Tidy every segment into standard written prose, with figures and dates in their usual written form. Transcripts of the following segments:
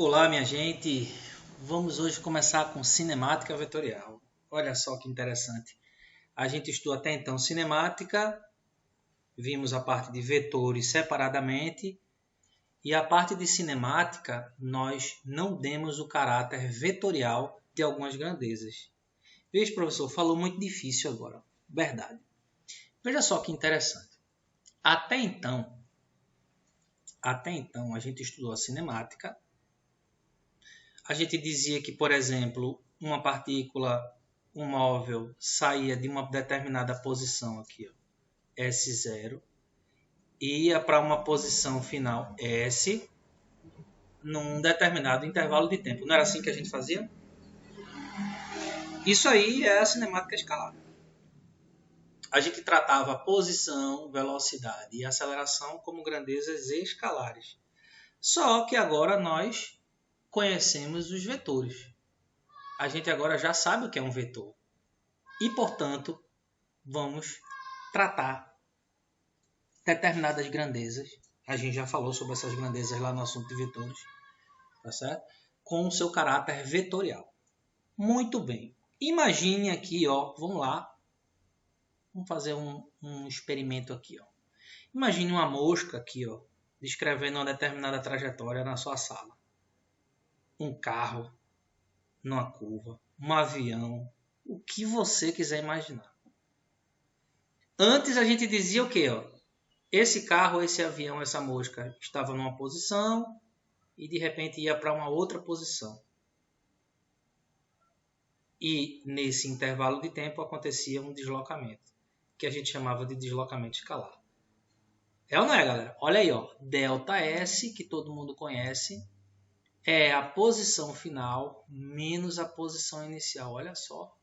Olá, minha gente. Vamos hoje começar com cinemática vetorial. Olha só que interessante. A gente estudou até então cinemática, vimos a parte de vetores separadamente, e a parte de cinemática nós não demos o caráter vetorial de algumas grandezas. Veja, professor, falou muito difícil agora. Verdade. Veja só que interessante. Até então a gente estudou a cinemática. A gente dizia que, por exemplo, uma partícula, um móvel, saía de uma determinada posição aqui, ó, S0, ia para uma posição final S num determinado intervalo de tempo. Não era assim que a gente fazia? Isso aí é a cinemática escalar. A gente tratava posição, velocidade e aceleração como grandezas escalares. Só que agora nós conhecemos os vetores. A gente agora já sabe o que é um vetor. E, portanto, vamos tratar determinadas grandezas. A gente já falou sobre essas grandezas lá no assunto de vetores, tá certo? Com o seu caráter vetorial. Muito bem. Imagine aqui, ó, vamos lá. Vamos fazer um experimento aqui, ó. Imagine uma mosca aqui, ó, descrevendo uma determinada trajetória na sua sala. Um carro numa curva, um avião, o que você quiser imaginar. Antes a gente dizia o quê? Ó? Esse carro, esse avião, essa mosca estava numa posição e de repente ia para uma outra posição. E nesse intervalo de tempo acontecia um deslocamento, que a gente chamava de deslocamento escalar. É ou não é, galera? Olha aí, ó, ΔS, que todo mundo conhece, é a posição final menos a posição inicial. Olha só,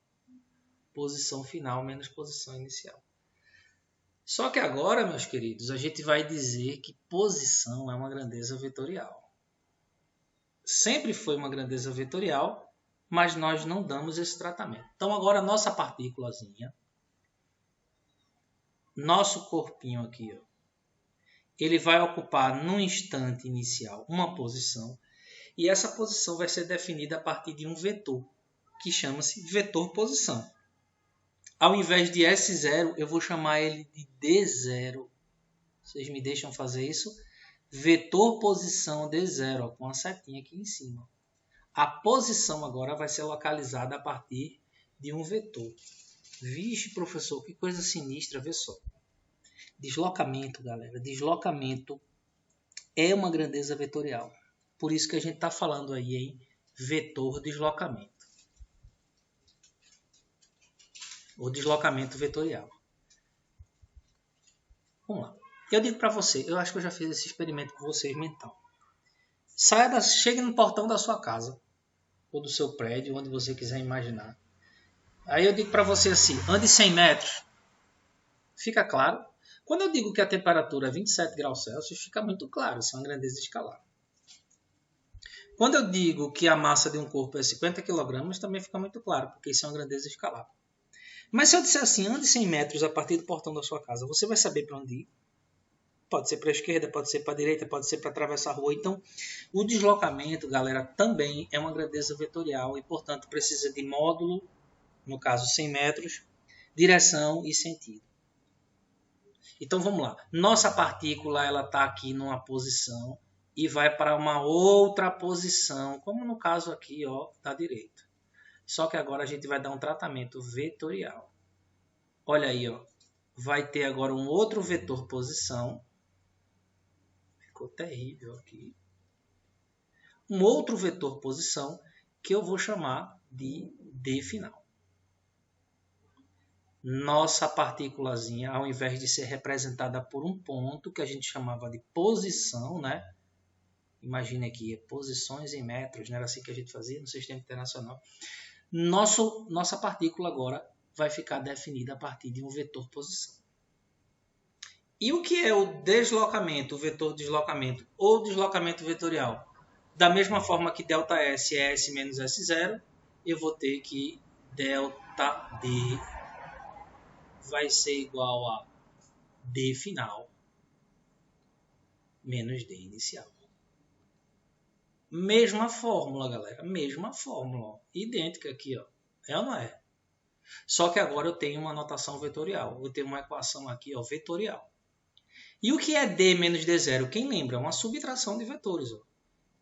posição final menos posição inicial. Só que agora, meus queridos, a gente vai dizer que posição é uma grandeza vetorial. Sempre foi uma grandeza vetorial, mas nós não damos esse tratamento. Então agora nossa partículazinha, nosso corpinho aqui, ó, ele vai ocupar no instante inicial uma posição, e essa posição vai ser definida a partir de um vetor, que chama-se vetor posição. Ao invés de S0, eu vou chamar ele de D0. Vocês me deixam fazer isso? Vetor posição D0, ó, com a setinha aqui em cima. A posição agora vai ser localizada a partir de um vetor. Vixe, professor, que coisa sinistra, vê só. Deslocamento, galera. Deslocamento é uma grandeza vetorial. Por isso que a gente está falando aí em vetor deslocamento. Ou deslocamento vetorial. Vamos lá. Eu digo para você, eu acho que eu já fiz esse experimento com vocês mental. Chegue no portão da sua casa, ou do seu prédio, onde você quiser imaginar. Aí eu digo para você assim, ande 100 metros. Fica claro? Quando eu digo que a temperatura é 27 graus Celsius, fica muito claro, isso é uma grandeza escalar. Quando eu digo que a massa de um corpo é 50 kg, também fica muito claro, porque isso é uma grandeza escalar. Mas se eu disser assim, ande 100 metros a partir do portão da sua casa, você vai saber para onde ir? Pode ser para a esquerda, pode ser para a direita, pode ser para atravessar a rua. Então, o deslocamento, galera, também é uma grandeza vetorial e, portanto, precisa de módulo, no caso 100 metros, direção e sentido. Então, vamos lá. Nossa partícula está aqui numa posição e vai para uma outra posição, como no caso aqui, ó, da direita. Só que agora a gente vai dar um tratamento vetorial. Olha aí, ó. Vai ter agora um outro vetor posição. Ficou terrível aqui. Um outro vetor posição que eu vou chamar de D final. Nossa partículazinha, ao invés de ser representada por um ponto, que a gente chamava de posição, né? Imagine aqui, posições em metros, não era assim que a gente fazia no sistema internacional. Nossa partícula agora vai ficar definida a partir de um vetor posição. E o que é o deslocamento, o vetor deslocamento ou deslocamento vetorial? Da mesma forma que ΔS é S menos S0, eu vou ter que ΔD vai ser igual a D final menos D inicial. Mesma fórmula, galera. Mesma fórmula. Ó. Idêntica aqui, ó. É ou não é? Só que agora eu tenho uma notação vetorial. Eu tenho uma equação aqui, ó, vetorial. E o que é D menos D0? Quem lembra? É uma subtração de vetores. Ó.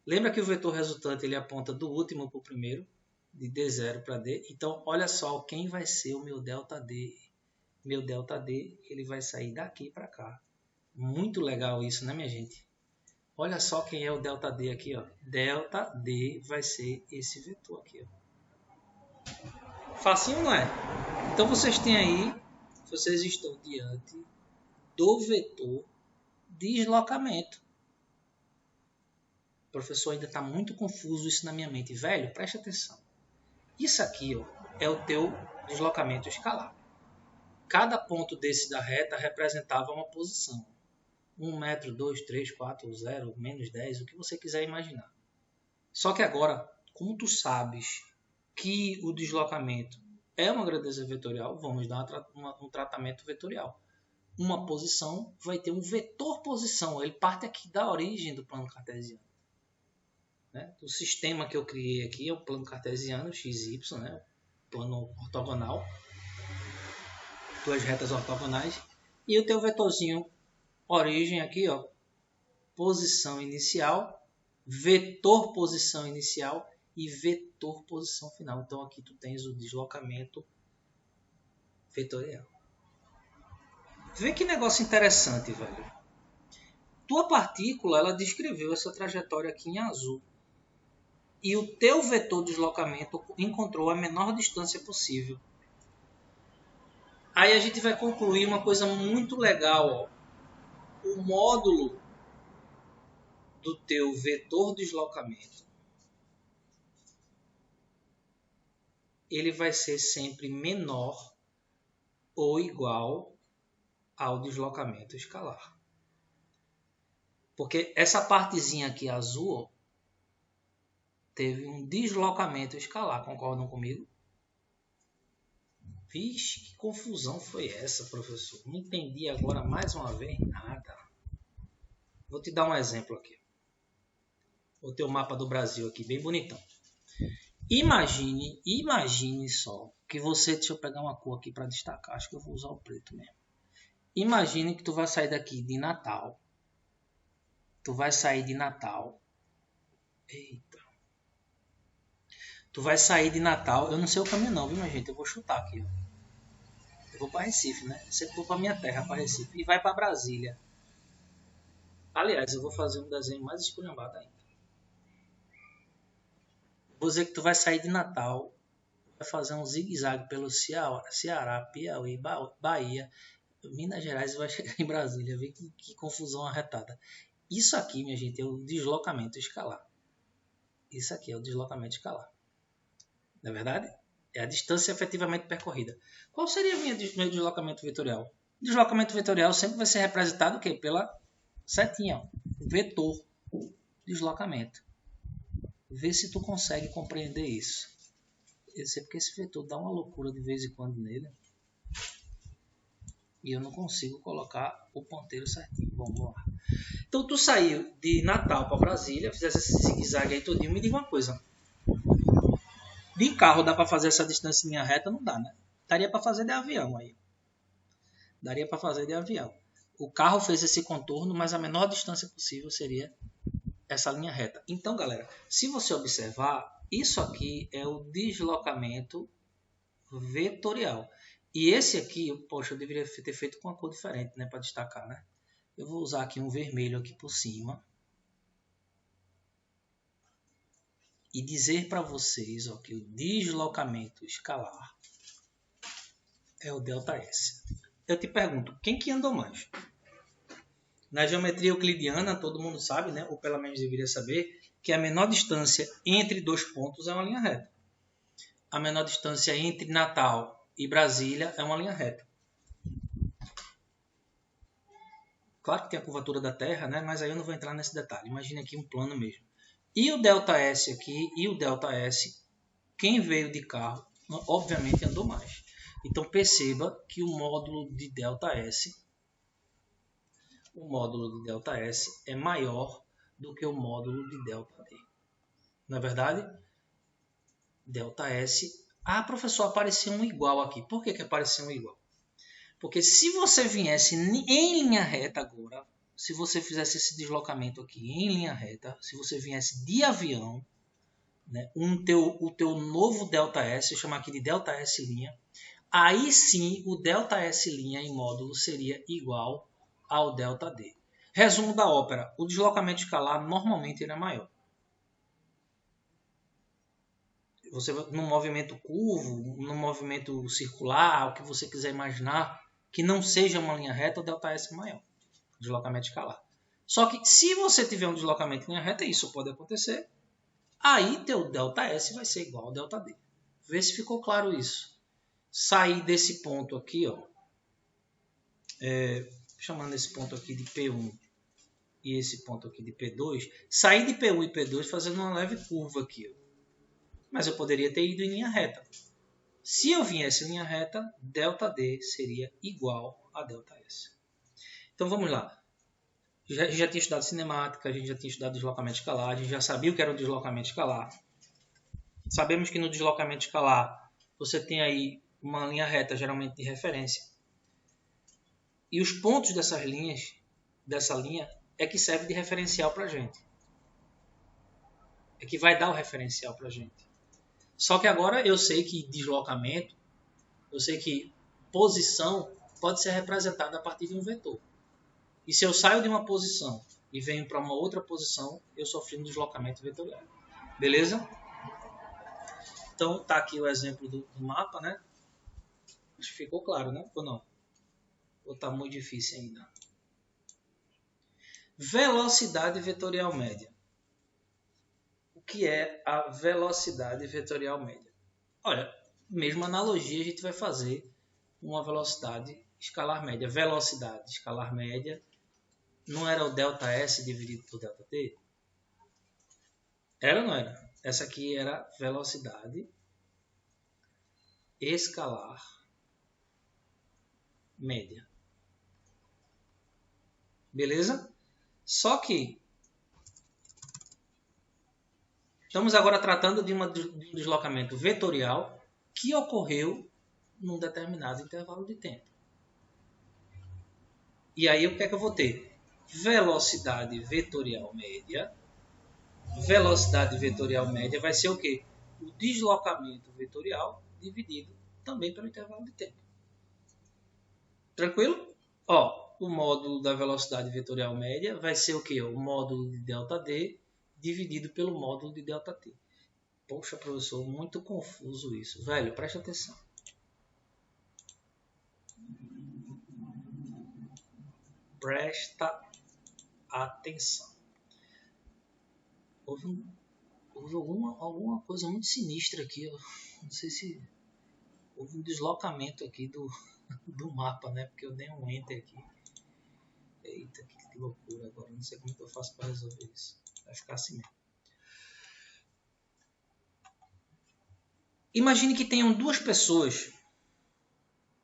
Lembra que o vetor resultante ele aponta do último para o primeiro, de D0 para D. Então, olha só quem vai ser o meu ΔD. Meu ΔD ele vai sair daqui para cá. Muito legal isso, né, minha gente? Olha só quem é o ΔD aqui, ó. ΔD vai ser esse vetor aqui, ó. Facinho, não é? Então vocês têm aí, vocês estão diante do vetor deslocamento. O professor ainda está muito confuso isso na minha mente. Velho, preste atenção. Isso aqui, ó, é o teu deslocamento escalar. Cada ponto desse da reta representava uma posição. 1 metro, 2, 3, 4, 0, menos 10, o que você quiser imaginar. Só que agora, como tu sabes que o deslocamento é uma grandeza vetorial, vamos dar um tratamento vetorial. Uma posição vai ter um vetor posição, ele parte aqui da origem do plano cartesiano. Né? O sistema que eu criei aqui é o plano cartesiano, XY, né? Plano ortogonal, duas retas ortogonais, e o teu vetorzinho origem aqui, ó, posição inicial, vetor posição inicial e vetor posição final. Então aqui tu tens o deslocamento vetorial. Vê que negócio interessante, velho. Tua partícula, ela descreveu essa trajetória aqui em azul. E o teu vetor deslocamento encontrou a menor distância possível. Aí a gente vai concluir uma coisa muito legal, ó. O módulo do teu vetor deslocamento ele vai ser sempre menor ou igual ao deslocamento escalar. Porque essa partezinha aqui azul ó, teve um deslocamento escalar, concordam comigo? Vixe, que confusão foi essa, professor? Não entendi agora mais uma vez nada. Vou te dar um exemplo aqui. Vou ter o mapa do Brasil aqui, bem bonitão. Imagine só que você... Deixa eu pegar uma cor aqui para destacar. Acho que eu vou usar o preto mesmo. Imagine que tu vai sair daqui de Natal. Tu vai sair de Natal. Eita. Tu vai sair de Natal. Eu não sei o caminho não, viu, minha gente? Eu vou chutar aqui. Ó. Eu vou para Recife, né? Eu sempre vou para minha terra, para Recife. E vai para Brasília. Aliás, eu vou fazer um desenho mais esculhambado ainda. Vou dizer que tu vai sair de Natal, vai fazer um zigue-zague pelo Ceará, Piauí, Bahia, Minas Gerais e vai chegar em Brasília. Vê que confusão arretada. Isso aqui, minha gente, é o deslocamento escalar. Isso aqui é o deslocamento escalar. Não é verdade? É a distância efetivamente percorrida. Qual seria meu deslocamento vetorial? O deslocamento vetorial sempre vai ser representado o quê? Pela setinha, ó. Vetor, deslocamento. Vê se tu consegue compreender isso. Eu sei porque esse vetor dá uma loucura de vez em quando nele. E eu não consigo colocar o ponteiro certinho. Vamos lá. Então tu saiu de Natal para Brasília, fizesse esse zigue-zague aí todinho. Me diga uma coisa. De carro dá para fazer essa distância em linha reta? Não dá, né? Daria para fazer de avião aí. Daria para fazer de avião. O carro fez esse contorno, mas a menor distância possível seria essa linha reta. Então, galera, se você observar, isso aqui é o deslocamento vetorial. E esse aqui, poxa, eu deveria ter feito com uma cor diferente, né, para destacar, né? Eu vou usar aqui um vermelho aqui por cima. E dizer para vocês ó, que o deslocamento escalar é o ΔS. Eu te pergunto, quem que andou mais? Na geometria euclidiana, todo mundo sabe, né? Ou pelo menos deveria saber, que a menor distância entre dois pontos é uma linha reta. A menor distância entre Natal e Brasília é uma linha reta. Claro que tem a curvatura da Terra, né? Mas aí eu não vou entrar nesse detalhe. Imagina aqui um plano mesmo. E o ΔS aqui e o ΔS, quem veio de carro, obviamente andou mais. Então perceba que o módulo de ΔS é maior do que o módulo de ΔD. Não é verdade? ΔS. Ah, professor, apareceu um igual aqui. Por que apareceu um igual? Porque se você viesse em linha reta agora, se você fizesse esse deslocamento aqui em linha reta, se você viesse de avião, né, o teu novo ΔS, eu chamo aqui de ΔS', aí sim o ΔS' em módulo seria igual ao ΔD. Resumo da ópera, o deslocamento escalar normalmente ele é maior. Você num movimento curvo, num movimento circular, o que você quiser imaginar, que não seja uma linha reta, o ΔS é maior. Deslocamento escalar. Só que se você tiver um deslocamento em linha reta, isso pode acontecer, aí teu ΔS vai ser igual ao ΔD. Vê se ficou claro isso. Sair desse ponto aqui, ó, chamando esse ponto aqui de P1 e esse ponto aqui de P2, sair de P1 e P2 fazendo uma leve curva aqui, ó. Mas eu poderia ter ido em linha reta. Se eu viesse em linha reta, ΔD seria igual a ΔS. Então vamos lá. Já tinha estudado cinemática, a gente já tinha estudado deslocamento escalar, a gente já sabia o que era o deslocamento escalar. Sabemos que no deslocamento escalar você tem aí uma linha reta, geralmente de referência. E os pontos dessa linha, é que serve de referencial para a gente. É que vai dar o referencial para a gente. Só que agora eu sei que deslocamento, eu sei que posição pode ser representada a partir de um vetor. E se eu saio de uma posição e venho para uma outra posição, eu sofri um deslocamento vetorial. Beleza? Então tá aqui o exemplo do mapa, né? Acho que ficou claro, né? Ou não? Ou tá muito difícil ainda? Velocidade vetorial média. O que é a velocidade vetorial média? Olha, mesma analogia a gente vai fazer uma velocidade escalar média. Velocidade escalar média não era o ΔS dividido por ΔT? Era ou não era? Essa aqui era velocidade escalar média. Beleza? Só que estamos agora tratando de um deslocamento vetorial que ocorreu num determinado intervalo de tempo. E aí o que é que eu vou ter? Velocidade vetorial média. Velocidade vetorial média vai ser o quê? O deslocamento vetorial dividido também pelo intervalo de tempo. Tranquilo? Ó, o módulo da velocidade vetorial média vai ser o quê? O módulo de ΔD dividido pelo módulo de ΔT. Poxa, professor, muito confuso isso. Velho, preste atenção. Presta atenção. Houve alguma coisa muito sinistra aqui. Eu não sei se houve um deslocamento aqui do mapa, né? Porque eu dei um enter aqui. Eita, que loucura agora. Não sei como que eu faço para resolver isso. Vai ficar assim mesmo. Imagine que tenham duas pessoas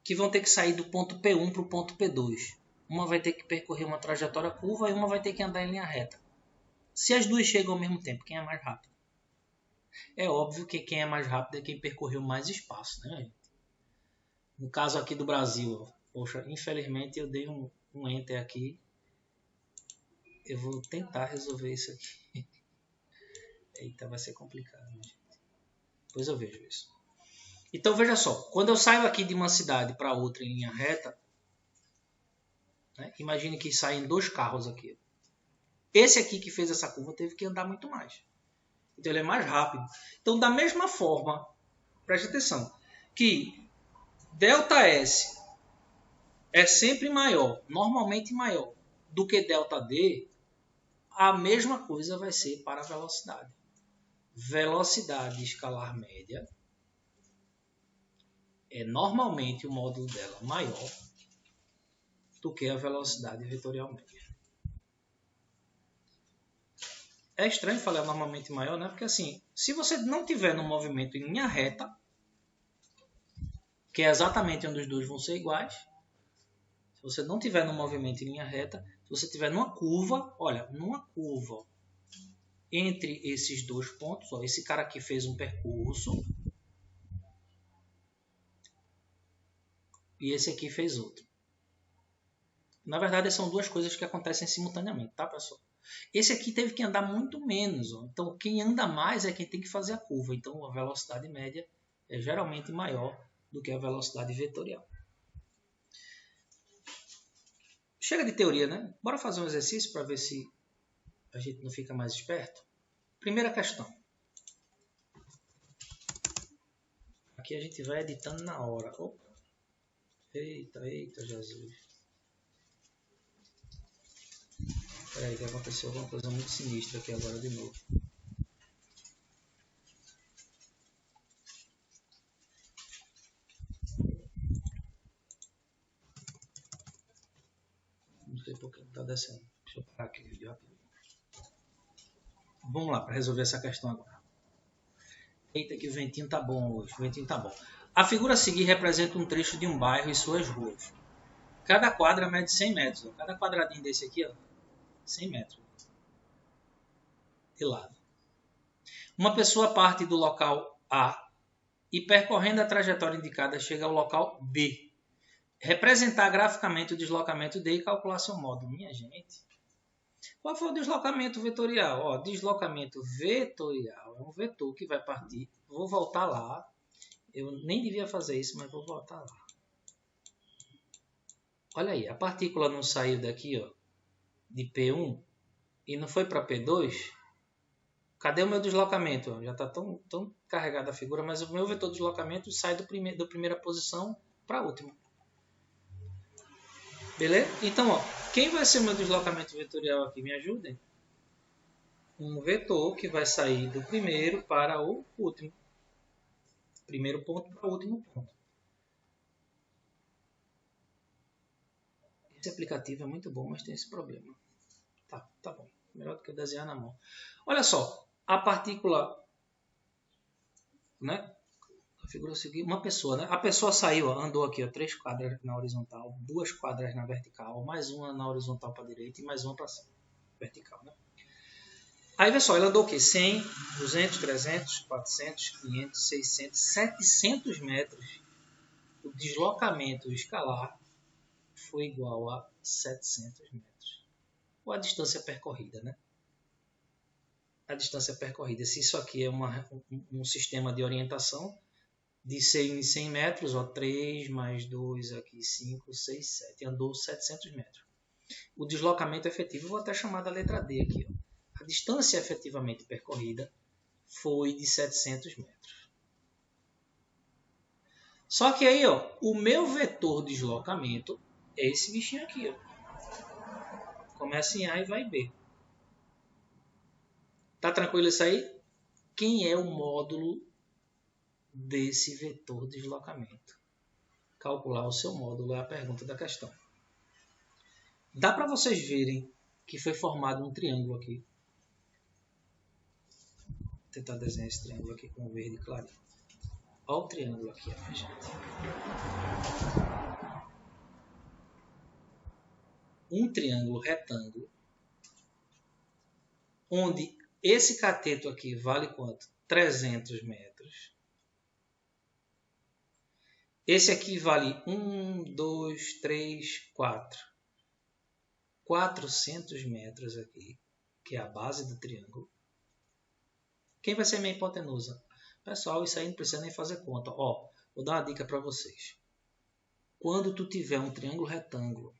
que vão ter que sair do ponto P1 para o ponto P2. Uma vai ter que percorrer uma trajetória curva e uma vai ter que andar em linha reta. Se as duas chegam ao mesmo tempo, quem é mais rápido? É óbvio que quem é mais rápido é quem percorreu mais espaço, né? No caso aqui do Brasil, poxa, infelizmente eu dei um enter aqui. Eu vou tentar resolver isso aqui. Eita, vai ser complicado, né, gente? Depois eu vejo isso. Então veja só, quando eu saio aqui de uma cidade para outra em linha reta, né, imagine que saem dois carros aqui. Esse aqui que fez essa curva teve que andar muito mais. Então ele é mais rápido. Então da mesma forma, preste atenção, que ΔS é sempre maior, normalmente maior, do que ΔD, a mesma coisa vai ser para a velocidade. Velocidade escalar média é normalmente o módulo dela maior do que a velocidade vetorial média. É estranho falar normalmente maior, né? Porque assim, se você não tiver no movimento em linha reta, que é exatamente onde os dois vão ser iguais, se você não tiver no movimento em linha reta, se você tiver numa curva, olha, numa curva entre esses dois pontos. Ó, esse cara aqui fez um percurso e esse aqui fez outro. Na verdade, são duas coisas que acontecem simultaneamente, tá, pessoal? Esse aqui teve que andar muito menos. Ó. Então, quem anda mais é quem tem que fazer a curva. Então, a velocidade média é geralmente maior do que a velocidade vetorial. Chega de teoria, né? Bora fazer um exercício para ver se a gente não fica mais esperto. Primeira questão. Aqui a gente vai editando na hora. Opa. Eita, Jesus. Peraí, que aconteceu alguma coisa muito sinistra aqui agora de novo. Não sei por que está descendo. Deixa eu parar aqui o vídeo rápido. Vamos lá, para resolver essa questão agora. Eita, que o ventinho tá bom hoje. O ventinho tá bom. A figura a seguir representa um trecho de um bairro e suas ruas. Cada quadra mede 100 metros. Ó. Cada quadradinho desse aqui, ó, 100 metros. De lado. Uma pessoa parte do local A e, percorrendo a trajetória indicada, chega ao local B. Representar graficamente o deslocamento D e calcular seu módulo. Minha gente. Qual foi o deslocamento vetorial? Ó, deslocamento vetorial é um vetor que vai partir. Vou voltar lá. Eu nem devia fazer isso, mas vou voltar lá. Olha aí, a partícula não saiu daqui, ó, de P1 e não foi para P2. Cadê o meu deslocamento? Já está tão carregada a figura, mas o meu vetor de deslocamento sai da primeira posição para a última. Beleza? Então, ó, quem vai ser o meu deslocamento vetorial aqui? Me ajudem. Um vetor que vai sair do primeiro para o último. Primeiro ponto para o último ponto. Esse aplicativo é muito bom, mas tem esse problema. Tá bom. Melhor do que eu desenhar na mão. Olha só. A partícula, né? A figura seguinte, uma pessoa, né? A pessoa saiu, ó, andou aqui, ó, 3 quadras na horizontal, 2 quadras na vertical, mais uma na horizontal para a direita e mais uma para cima, vertical, né? Aí, pessoal, ele andou o quê? 100, 200, 300, 400, 500, 600, 700 metros. O deslocamento escalar foi igual a 700 metros. Ou a distância percorrida, né? A distância percorrida. Se isso aqui é um sistema de orientação de 100 em 100 metros, ó, 3 mais 2 aqui, 5, 6, 7. Andou 700 metros. O deslocamento efetivo, eu vou até chamar da letra D aqui. Ó. A distância efetivamente percorrida foi de 700 metros. Só que aí, ó, o meu vetor de deslocamento é esse bichinho aqui. Ó. Começa em A e vai em B. Tá tranquilo isso aí? Quem é o módulo desse vetor de deslocamento? Calcular o seu módulo é a pergunta da questão. Dá para vocês verem que foi formado um triângulo aqui. Vou tentar desenhar esse triângulo aqui com verde clarinho. Olha o triângulo aqui, minha gente. Um triângulo retângulo, onde esse cateto aqui vale quanto? 300 metros. Esse aqui vale 1, 2, 3, 4. 400 metros aqui, que é a base do triângulo. Quem vai ser minha hipotenusa? Pessoal, isso aí não precisa nem fazer conta. Ó, vou dar uma dica para vocês. Quando tu tiver um triângulo retângulo...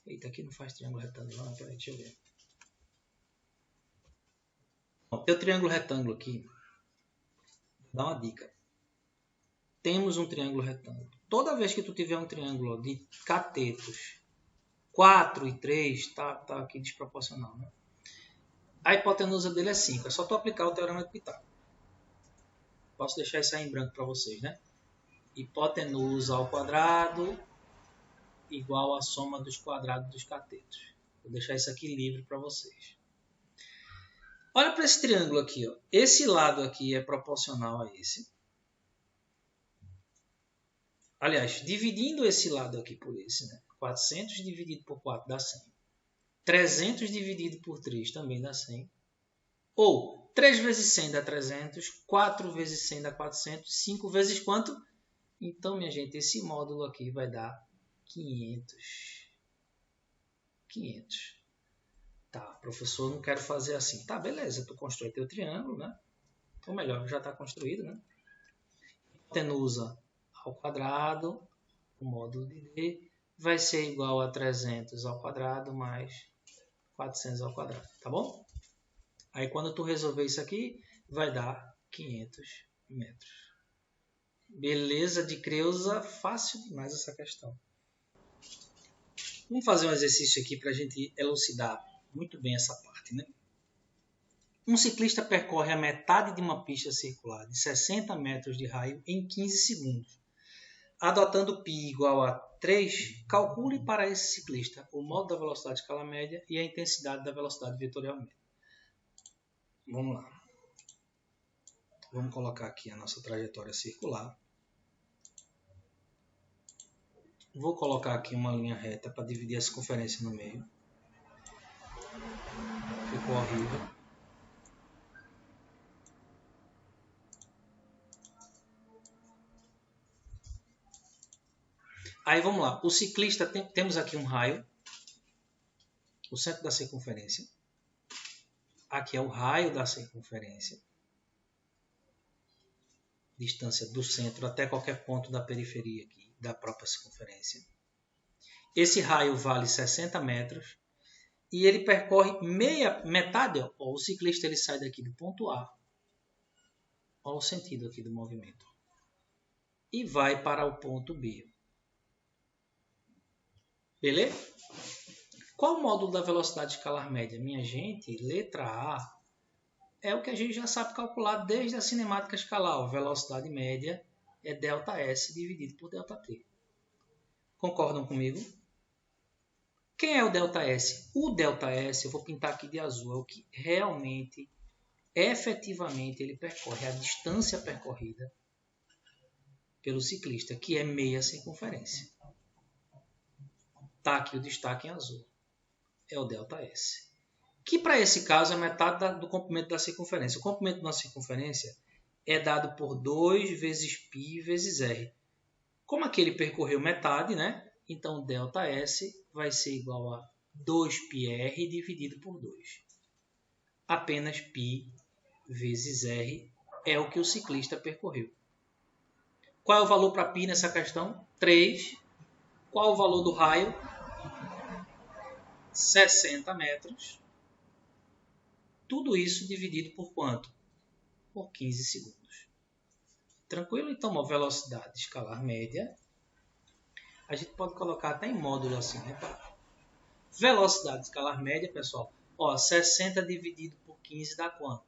Eita, aqui não faz triângulo retângulo. Não, peraí, deixa eu ver. Ó, tem o triângulo retângulo aqui. Vou dar uma dica. Temos um triângulo retângulo. Toda vez que tu tiver um triângulo de catetos 4 e 3, tá aqui desproporcional, né? A hipotenusa dele é 5. É só tu aplicar o teorema de Pitágoras. Posso deixar isso aí em branco para vocês, né? Hipotenusa ao quadrado igual à soma dos quadrados dos catetos. Vou deixar isso aqui livre para vocês. Olha para esse triângulo aqui. Ó. Esse lado aqui é proporcional a esse. Aliás, dividindo esse lado aqui por esse, né? 400 dividido por 4 dá 100. 300 dividido por 3 também dá 100. Ou 3 vezes 100 dá 300, 4 vezes 100 dá 400, 5 vezes quanto? Então, minha gente, esse módulo aqui vai dar 500. 500. Tá, professor, não quero fazer assim. Tá, beleza, tu constrói teu triângulo, né? Ou melhor, já está construído, né? Hipotenusa ao quadrado, o módulo de D, vai ser igual a 300 ao quadrado mais 400 ao quadrado, tá bom? Aí quando tu resolver isso aqui, vai dar 500 metros. Beleza de Creusa, fácil demais essa questão. Vamos fazer um exercício aqui para a gente elucidar muito bem essa parte, né? Um ciclista percorre a metade de uma pista circular de 60 metros de raio em 15 segundos. Adotando π igual a 3, calcule para esse ciclista o modo da velocidade escalar média e a intensidade da velocidade vetorial média. Vamos lá. Vamos colocar aqui a nossa trajetória circular. Vou colocar aqui uma linha reta para dividir a circunferência no meio. Ficou horrível. Aí vamos lá. O ciclista, temos aqui um raio. O centro da circunferência. Aqui é o raio da circunferência. Distância do centro até qualquer ponto da periferia aqui, da própria circunferência. Esse raio vale 60 metros. E ele percorre metade. Ó, o ciclista ele sai daqui do ponto A. Olha o sentido aqui do movimento. E vai para o ponto B. Beleza? Qual o módulo da velocidade escalar média? Minha gente, letra A é o que a gente já sabe calcular desde a cinemática escalar. A velocidade média é ΔS dividido por ΔT. Concordam comigo? Quem é o ΔS? O ΔS, eu vou pintar aqui de azul, é o que realmente, efetivamente, ele percorre a distância percorrida pelo ciclista, que é meia circunferência. Está aqui o destaque em azul. É o ΔS. Que para esse caso é metade do comprimento da circunferência. O comprimento da circunferência é dado por 2 vezes π vezes r. Como aqui ele percorreu metade, né? Então ΔS vai ser igual a 2πr dividido por 2. Apenas π vezes r é o que o ciclista percorreu. Qual é o valor para π nessa questão? 3. Qual é o valor do raio? 60 metros. Tudo isso dividido por quanto? Por 15 segundos. Tranquilo? Então, a velocidade escalar média, a gente pode colocar até em módulo assim, né? Velocidade escalar média, pessoal, ó, 60 dividido por 15 dá quanto?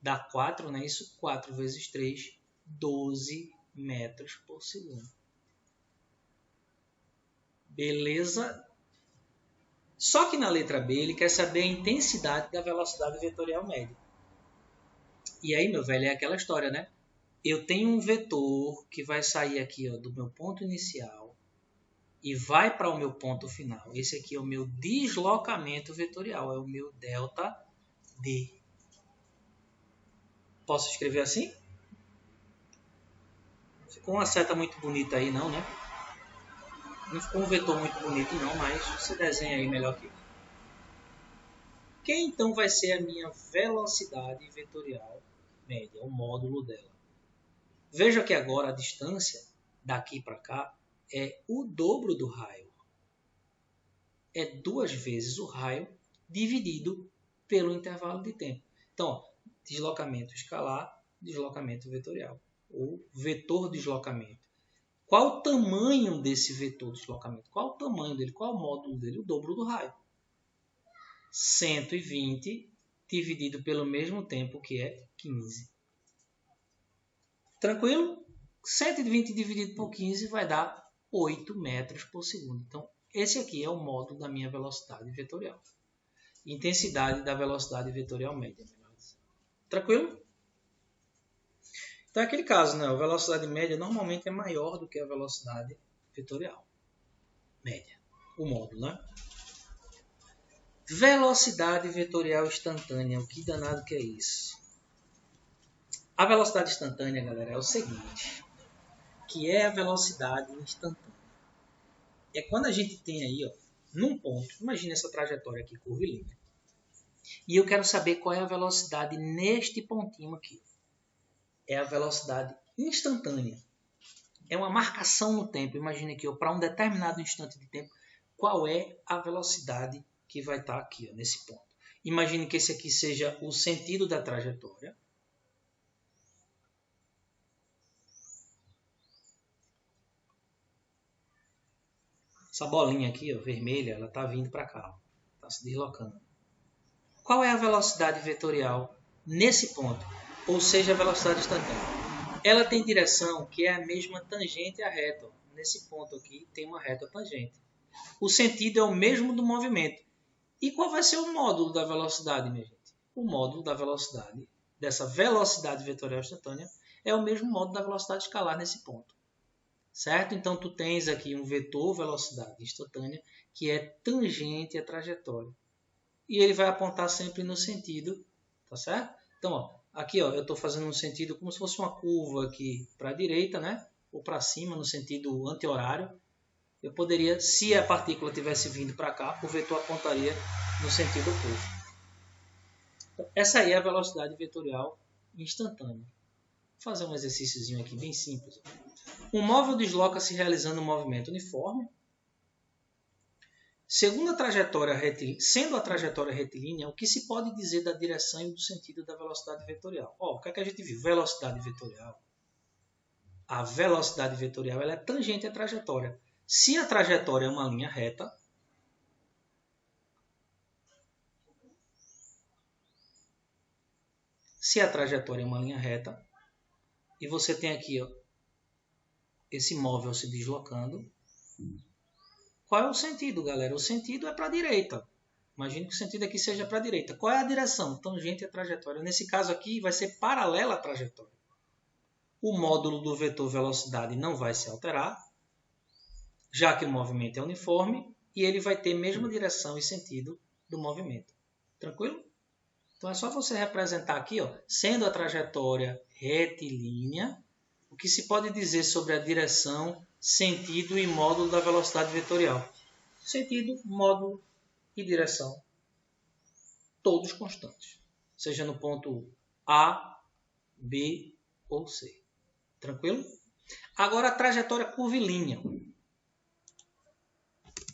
Dá 4, né? Isso, 4 vezes 3, 12 metros por segundo. Beleza? Só que na letra B ele quer saber a intensidade da velocidade vetorial média. E aí, meu velho, é aquela história, né? Eu tenho um vetor que vai sair aqui, ó, do meu ponto inicial e vai para o meu ponto final. Esse aqui é o meu deslocamento vetorial, é o meu ΔD. Posso escrever assim? Ficou uma seta muito bonita aí, não, né? Não ficou um vetor muito bonito, não, mas você desenha aí melhor que eu. Quem então vai ser a minha velocidade vetorial média, o módulo dela? Veja que agora a distância daqui para cá é o dobro do raio. É 2 vezes o raio dividido pelo intervalo de tempo. Então, ó, deslocamento escalar, deslocamento vetorial, ou vetor deslocamento. Qual o tamanho desse vetor deslocamento? Qual o tamanho dele? Qual o módulo dele? O dobro do raio. 120 dividido pelo mesmo tempo, que é 15. Tranquilo? 120 dividido por 15 vai dar 8 metros por segundo. Então, esse aqui é o módulo da minha velocidade vetorial. Intensidade da velocidade vetorial média. Tranquilo? Então, é aquele caso, né? A velocidade média normalmente é maior do que a velocidade vetorial média. O módulo, né? Velocidade vetorial instantânea. O que danado que é isso? A velocidade instantânea, galera, é o seguinte. Que é a velocidade instantânea? É quando a gente tem aí, ó, num ponto, imagina essa trajetória aqui curvilínea. E eu quero saber qual é a velocidade neste pontinho aqui. É a velocidade instantânea. É uma marcação no tempo. Imagine aqui, para um determinado instante de tempo, qual é a velocidade que vai estar aqui, ó, nesse ponto. Imagine que esse aqui seja o sentido da trajetória. Essa bolinha aqui, ó, vermelha, ela está vindo para cá. Está se deslocando. Qual é a velocidade vetorial nesse ponto? Ou seja, a velocidade instantânea. Ela tem direção que é a mesma tangente à reta. Nesse ponto aqui tem uma reta tangente. O sentido é o mesmo do movimento. E qual vai ser o módulo da velocidade, minha gente? O módulo da velocidade, dessa velocidade vetorial instantânea, é o mesmo módulo da velocidade escalar nesse ponto. Certo? Então, tu tens aqui um vetor velocidade instantânea que é tangente à trajetória. E ele vai apontar sempre no sentido, tá certo? Então, ó, aqui, ó, eu estou fazendo um sentido como se fosse uma curva aqui para a direita, né? Ou para cima, no sentido anti-horário. Eu poderia, se a partícula tivesse vindo para cá, o vetor apontaria no sentido oposto. Então, essa aí é a velocidade vetorial instantânea. Vou fazer um exercíciozinho aqui bem simples. Um móvel desloca-se realizando um movimento uniforme. Sendo a trajetória retilínea, o que se pode dizer da direção e do sentido da velocidade vetorial? Ó, o que é que a gente viu? Velocidade vetorial. A velocidade vetorial ela é tangente à trajetória. Se a trajetória é uma linha reta, e você tem aqui, ó, esse móvel se deslocando, qual é o sentido, galera? O sentido é para a direita. Imagine que o sentido aqui seja para a direita. Qual é a direção? Tangente à trajetória. Nesse caso aqui, vai ser paralela à trajetória. O módulo do vetor velocidade não vai se alterar, já que o movimento é uniforme, e ele vai ter a mesma direção e sentido do movimento. Tranquilo? Então é só você representar aqui, ó, sendo a trajetória retilínea, o que se pode dizer sobre a direção, sentido e módulo da velocidade vetorial. Sentido, módulo e direção, todos constantes. Seja no ponto A, B ou C. Tranquilo? Agora a trajetória curvilínea.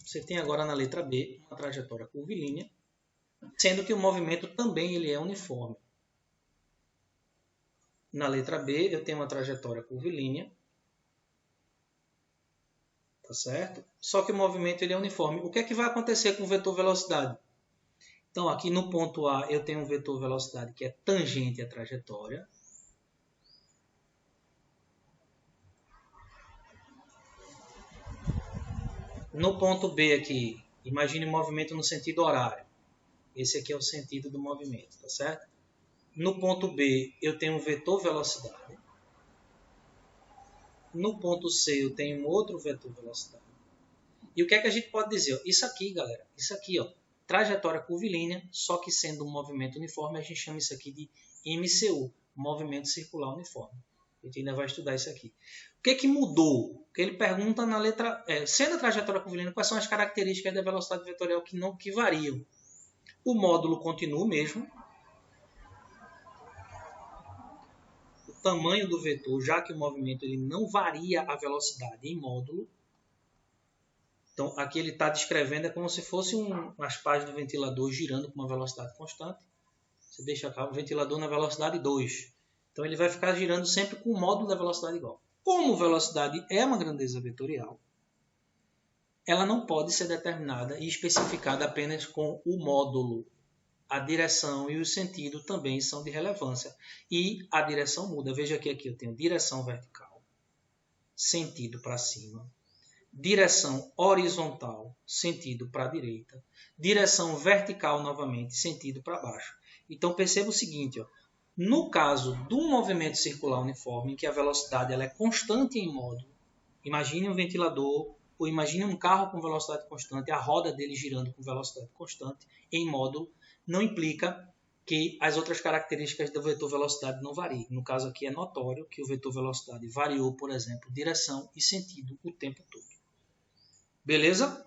Você tem agora na letra B uma trajetória curvilínea, sendo que o movimento também ele é uniforme. Na letra B eu tenho uma trajetória curvilínea, tá certo? Só que o movimento ele é uniforme. O que é que vai acontecer com o vetor velocidade? Então aqui no ponto A eu tenho um vetor velocidade que é tangente à trajetória. No ponto B aqui, imagine o movimento no sentido horário. Esse aqui é o sentido do movimento, tá certo? No ponto B, eu tenho um vetor velocidade. No ponto C, eu tenho um outro vetor velocidade. E o que é que a gente pode dizer? Isso aqui, galera, isso aqui, ó, trajetória curvilínea, só que sendo um movimento uniforme, a gente chama isso aqui de MCU, movimento circular uniforme. A gente ainda vai estudar isso aqui. O que é que mudou? Porque ele pergunta na letra... sendo a trajetória curvilínea, quais são as características da velocidade vetorial que variam? O módulo continua o mesmo. O tamanho do vetor, já que o movimento ele não varia a velocidade em módulo. Então, aqui ele está descrevendo, é como se fosse umas páginas do ventilador girando com uma velocidade constante. Você deixa o ventilador na velocidade 2. Então, ele vai ficar girando sempre com o módulo da velocidade igual. Como velocidade é uma grandeza vetorial, ela não pode ser determinada e especificada apenas com o módulo. A direção e o sentido também são de relevância. E a direção muda. Veja que aqui eu tenho direção vertical, sentido para cima, direção horizontal, sentido para a direita, direção vertical novamente, sentido para baixo. Então perceba o seguinte, ó, no caso do movimento circular uniforme, em que a velocidade ela é constante em módulo, imagine um ventilador ou imagine um carro com velocidade constante, a roda dele girando com velocidade constante em módulo, não implica que as outras características do vetor velocidade não variem. No caso aqui é notório que o vetor velocidade variou, por exemplo, direção e sentido o tempo todo. Beleza?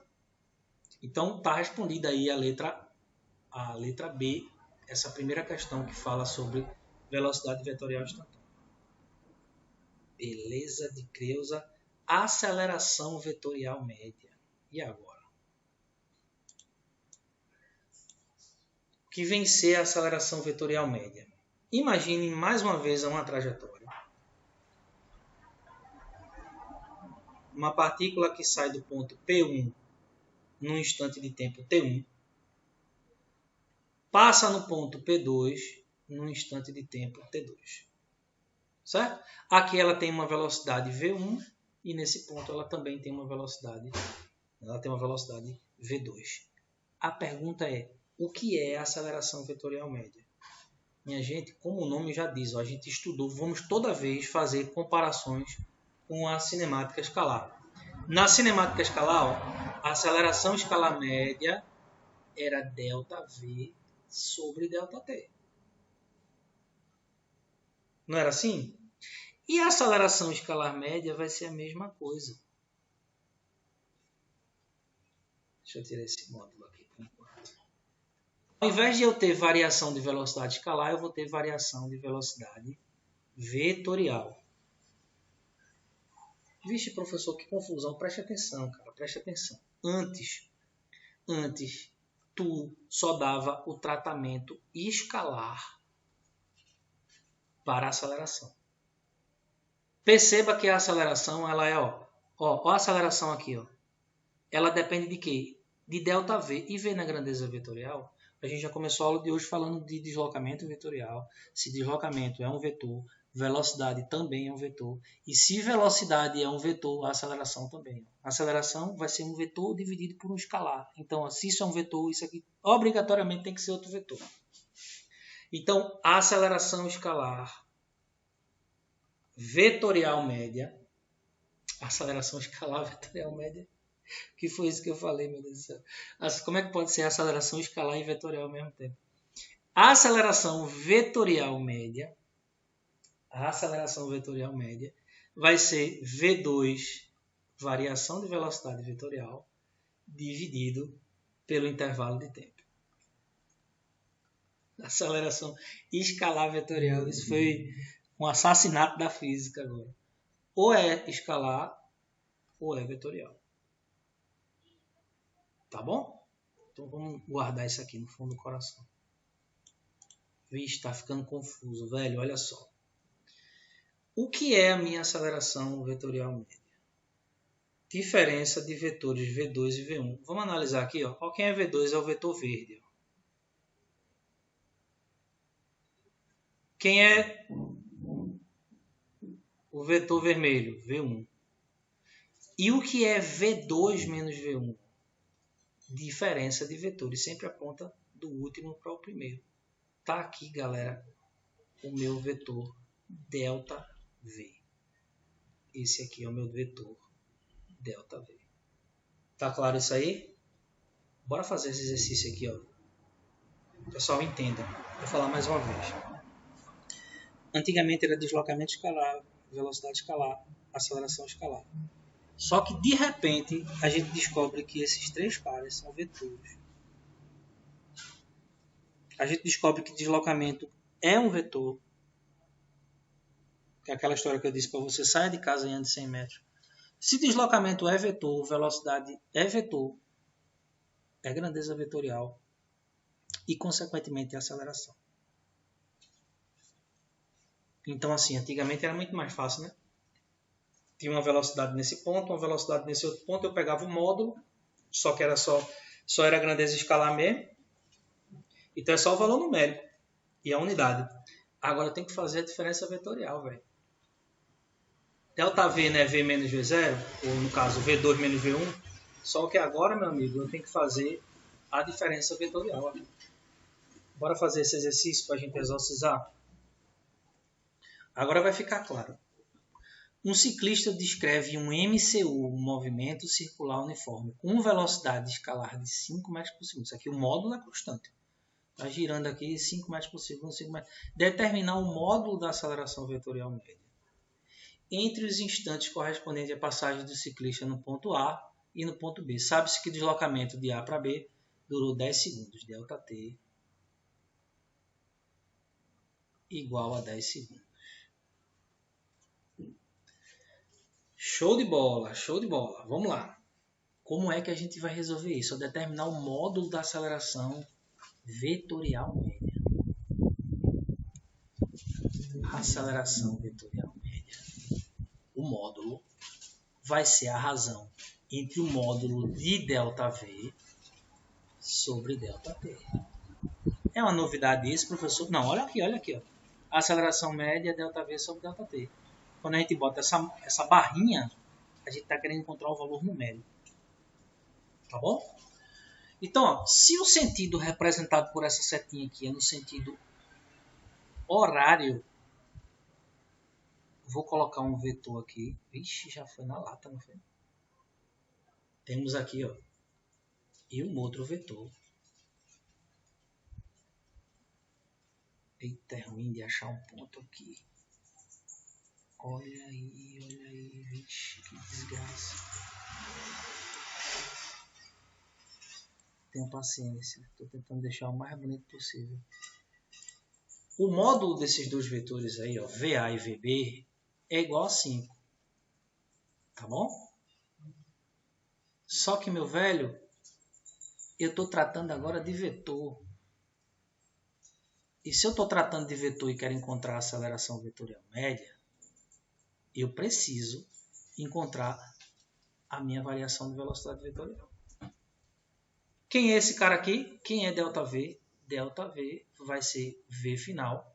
Então está respondida aí a letra B, essa primeira questão que fala sobre velocidade vetorial instantânea. Beleza de Creuza. Aceleração vetorial média. E agora? O que vem ser a aceleração vetorial média? Imagine mais uma vez uma trajetória. Uma partícula que sai do ponto P1 num instante de tempo T1, passa no ponto P2 num instante de tempo T2. Certo? Aqui ela tem uma velocidade V1 e nesse ponto ela também tem uma velocidade V2. A pergunta é, o que é a aceleração vetorial média? Minha gente, como o nome já diz, a gente estudou, vamos toda vez fazer comparações com a cinemática escalar. Na cinemática escalar, a aceleração escalar média era ΔV sobre ΔT. Não era assim? E a aceleração escalar média vai ser a mesma coisa. Deixa eu tirar esse módulo aqui por enquanto. Ao invés de eu ter variação de velocidade escalar, eu vou ter variação de velocidade vetorial. Vixe, professor, que confusão. Preste atenção, cara. Preste atenção. Antes, tu só dava o tratamento escalar para a aceleração. Perceba que a aceleração, ela é, ó a aceleração aqui, ó. Ela depende de quê? De ΔV. E V na grandeza vetorial, a gente já começou a aula de hoje falando de deslocamento vetorial. Se deslocamento é um vetor, velocidade também é um vetor. E se velocidade é um vetor, a aceleração também. A aceleração vai ser um vetor dividido por um escalar. Então, se isso é um vetor, isso aqui obrigatoriamente tem que ser outro vetor. Então, a aceleração escalar vetorial média, aceleração escalar vetorial média, que foi isso que eu falei, meu Deus do céu. Como é que pode ser aceleração escalar e vetorial ao mesmo tempo? A aceleração vetorial média vai ser V2, variação de velocidade vetorial, dividido pelo intervalo de tempo. Aceleração escalar vetorial, isso foi um assassinato da física agora. Ou é escalar, ou é vetorial. Tá bom? Então vamos guardar isso aqui no fundo do coração. Vixe, tá ficando confuso, velho. Olha só. O que é a minha aceleração vetorial média? Diferença de vetores V2 e V1. Vamos analisar aqui, ó. Quem é V2 é o vetor verde. Ó. Quem é o vetor vermelho? V1. E o que é V2 menos V1? Diferença de vetores. Sempre aponta do último para o primeiro. Tá aqui, galera, o meu vetor ΔV. Esse aqui é o meu vetor ΔV. Tá claro isso aí? Bora fazer esse exercício aqui, ó. Pessoal, entenda. Vou falar mais uma vez. Antigamente era deslocamento escalar, velocidade escalar, aceleração escalar. Só que, de repente, a gente descobre que esses três pares são vetores. A gente descobre que deslocamento é um vetor. Que é aquela história que eu disse para você, saia de casa e ande 100 metros. Se deslocamento é vetor, velocidade é vetor, é grandeza vetorial e, consequentemente, é aceleração. Então, assim, antigamente era muito mais fácil, né? Tinha uma velocidade nesse ponto, uma velocidade nesse outro ponto, eu pegava o módulo, só que era só era grandeza escalar mesmo. Então é só o valor numérico e a unidade. Agora eu tenho que fazer a diferença vetorial, velho. ΔV, né, V menos V0, ou no caso V2 menos V1, só que agora, meu amigo, eu tenho que fazer a diferença vetorial aqui. Bora fazer esse exercício para a gente exorcizar? Agora vai ficar claro. Um ciclista descreve um MCU, um movimento circular uniforme, com velocidade escalar de 5 metros por segundo. Isso aqui o módulo é constante. Está girando aqui 5 metros por segundo, 5 metros. Determinar o módulo da aceleração vetorial média. Entre os instantes correspondentes à passagem do ciclista no ponto A e no ponto B. Sabe-se que o deslocamento de A para B durou 10 segundos. ΔT igual a 10 segundos. Show de bola, show de bola. Vamos lá. Como é que a gente vai resolver isso? Determinar o módulo da aceleração vetorial média. Aceleração vetorial média. O módulo vai ser a razão entre o módulo de ΔV sobre ΔT. É uma novidade isso, professor? Não, olha aqui. Ó. A aceleração média é ΔV sobre ΔT. Quando a gente bota essa barrinha, a gente está querendo encontrar o valor numérico. Tá bom? Então, ó, se o sentido representado por essa setinha aqui é no sentido horário, vou colocar um vetor aqui. Vixe, já foi na lata, não foi? Temos aqui, ó, e um outro vetor. Eita, é ruim de achar um ponto aqui. Olha aí, vixe, que desgraça. Tenha paciência, estou tentando deixar o mais bonito possível. O módulo desses dois vetores aí, ó, VA e VB, é igual a 5. Tá bom? Só que, meu velho, eu estou tratando agora de vetor. E se eu estou tratando de vetor e quero encontrar a aceleração vetorial média, eu preciso encontrar a minha variação de velocidade vetorial. Quem é esse cara aqui? Quem é ΔV? ΔV vai ser V final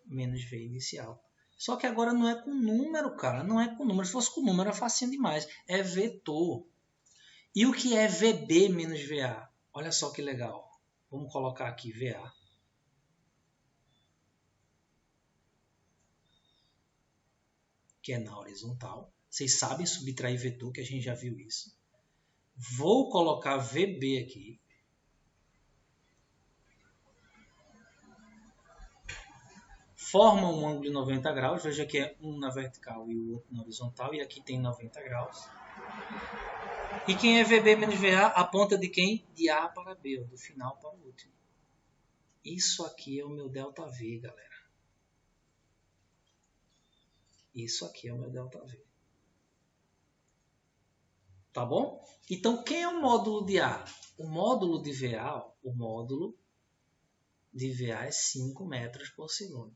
menos V inicial. Só que agora não é com número, cara. Não é com número. Se fosse com número, é facinho demais. É vetor. E o que é VB menos VA? Olha só que legal. Vamos colocar aqui VA. Que é na horizontal. Vocês sabem subtrair vetor, que a gente já viu isso. Vou colocar VB aqui. Forma um ângulo de 90 graus. Veja que é um na vertical e o outro na horizontal. E aqui tem 90 graus. E quem é VB menos VA? Aponta de quem? De A para B, do final para o último. Isso aqui é o meu ΔV, galera. Isso aqui é o meu ΔV. Tá bom? Então, quem é o módulo de A? O módulo de VA, é 5 metros por segundo.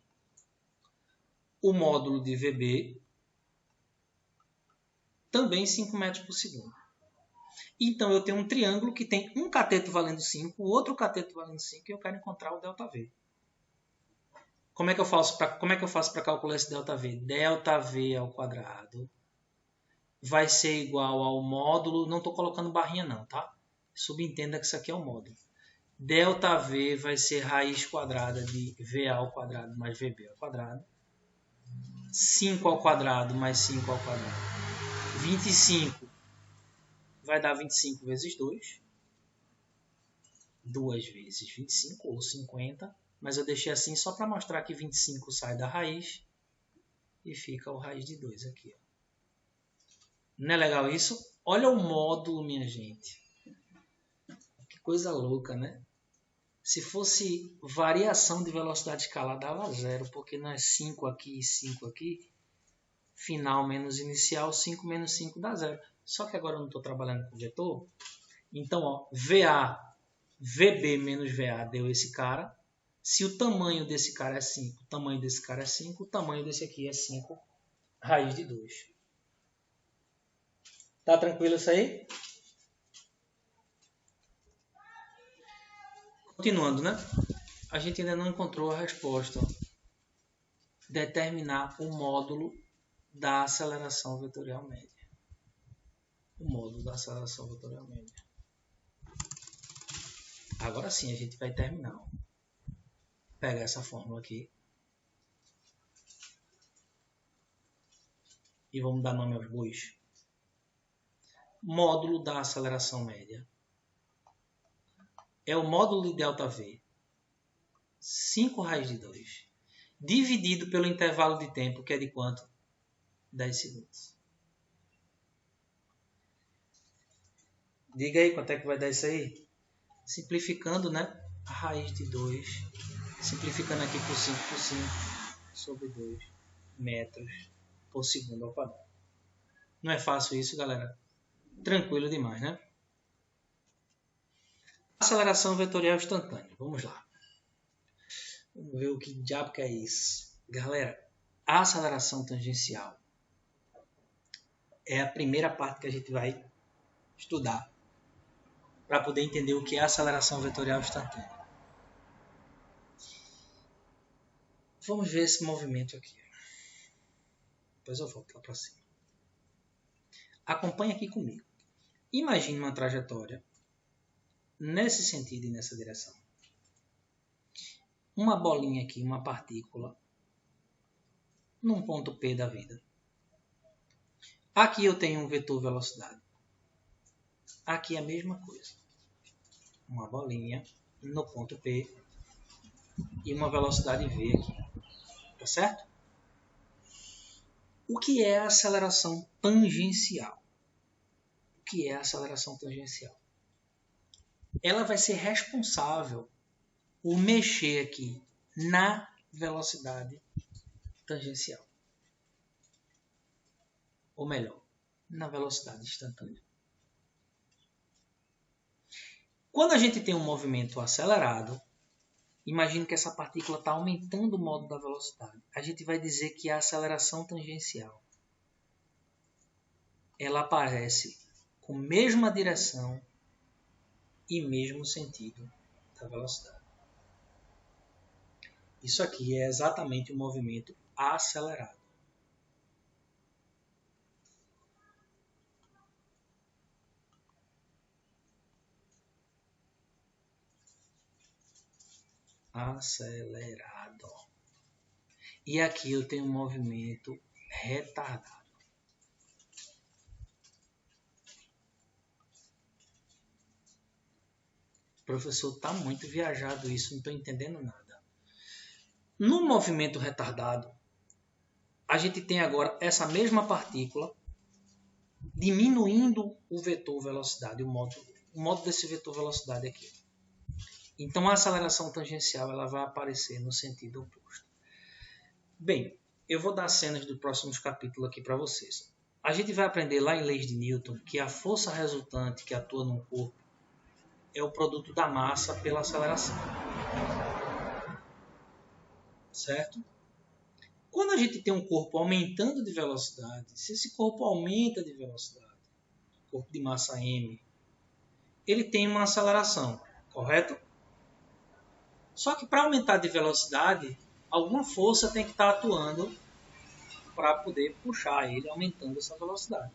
O módulo de VB também 5 metros por segundo. Então, eu tenho um triângulo que tem um cateto valendo 5, outro cateto valendo 5 e eu quero encontrar o ΔV. Como é que eu faço para calcular esse ΔV? ΔV ao quadrado vai ser igual ao módulo... Não estou colocando barrinha não, tá? Subentenda que isso aqui é o módulo. ΔV vai ser raiz quadrada de VA ao quadrado mais VB ao quadrado. 5 ao quadrado mais 5 ao quadrado. 25 vai dar 25 vezes 2. 2 vezes 25 ou 50. Mas eu deixei assim só para mostrar que 25 sai da raiz e fica o raiz de 2 aqui. Ó. Não é legal isso? Olha o módulo, minha gente. Que coisa louca, né? Se fosse variação de velocidade escalar, dava 0, porque não é 5 aqui e 5 aqui. Final menos inicial, 5 menos 5 dá 0. Só que agora eu não estou trabalhando com vetor. Então, ó, VA, VB menos VA deu esse cara. Se o tamanho desse cara é 5, o tamanho desse cara é 5, o tamanho desse aqui é 5, raiz de 2. Tá tranquilo isso aí? Continuando, né? A gente ainda não encontrou a resposta. Determinar o módulo da aceleração vetorial média. O módulo da aceleração vetorial média. Agora sim a gente vai terminar. Pega essa fórmula aqui. e vamos dar nome aos bois. Módulo da aceleração média é o módulo de ΔV, 5 raiz de 2, dividido pelo intervalo de tempo, que é de quanto? 10 segundos. Diga aí quanto é que vai dar isso aí? Simplificando, né? A raiz de 2, simplificando aqui por 5 por 5, sobre 2 metros por segundo ao quadrado. Não é fácil isso, galera? Tranquilo demais, né? Aceleração vetorial instantânea. Vamos lá. Vamos ver o que diabo que é isso. Galera, a aceleração tangencial é a primeira parte que a gente vai estudar para poder entender o que é a aceleração vetorial instantânea. Vamos ver esse movimento aqui. Depois eu volto lá para cima. Acompanhe aqui comigo. Imagine uma trajetória nesse sentido e nessa direção. Uma bolinha aqui, uma partícula, num ponto P da vida. Aqui eu tenho um vetor velocidade. Aqui é a mesma coisa. Uma bolinha no ponto P e uma velocidade V aqui. Tá certo? O que é a aceleração tangencial? O que é a aceleração tangencial? Ela vai ser responsável por mexer aqui na velocidade tangencial. Ou melhor, na velocidade instantânea. Quando a gente tem um movimento acelerado, imagine que essa partícula está aumentando o modo da velocidade. A gente vai dizer que a aceleração tangencial ela aparece com a mesma direção e mesmo sentido da velocidade. Isso aqui é exatamente o movimento acelerado. Acelerado. E aqui eu tenho um movimento retardado. Professor, está muito viajado isso, não estou entendendo nada. No movimento retardado, a gente tem agora essa mesma partícula diminuindo o vetor velocidade, o modo desse vetor velocidade aqui. Então a aceleração tangencial ela vai aparecer no sentido oposto. Bem, eu vou dar cenas do próximo capítulo aqui para vocês. A gente vai aprender lá em Leis de Newton que a força resultante que atua no corpo é o produto da massa pela aceleração. Certo? Quando a gente tem um corpo aumentando de velocidade, se esse corpo aumenta de velocidade, corpo de massa m, ele tem uma aceleração, correto? Só que para aumentar de velocidade, alguma força tem que estar atuando para poder puxar ele, aumentando essa velocidade.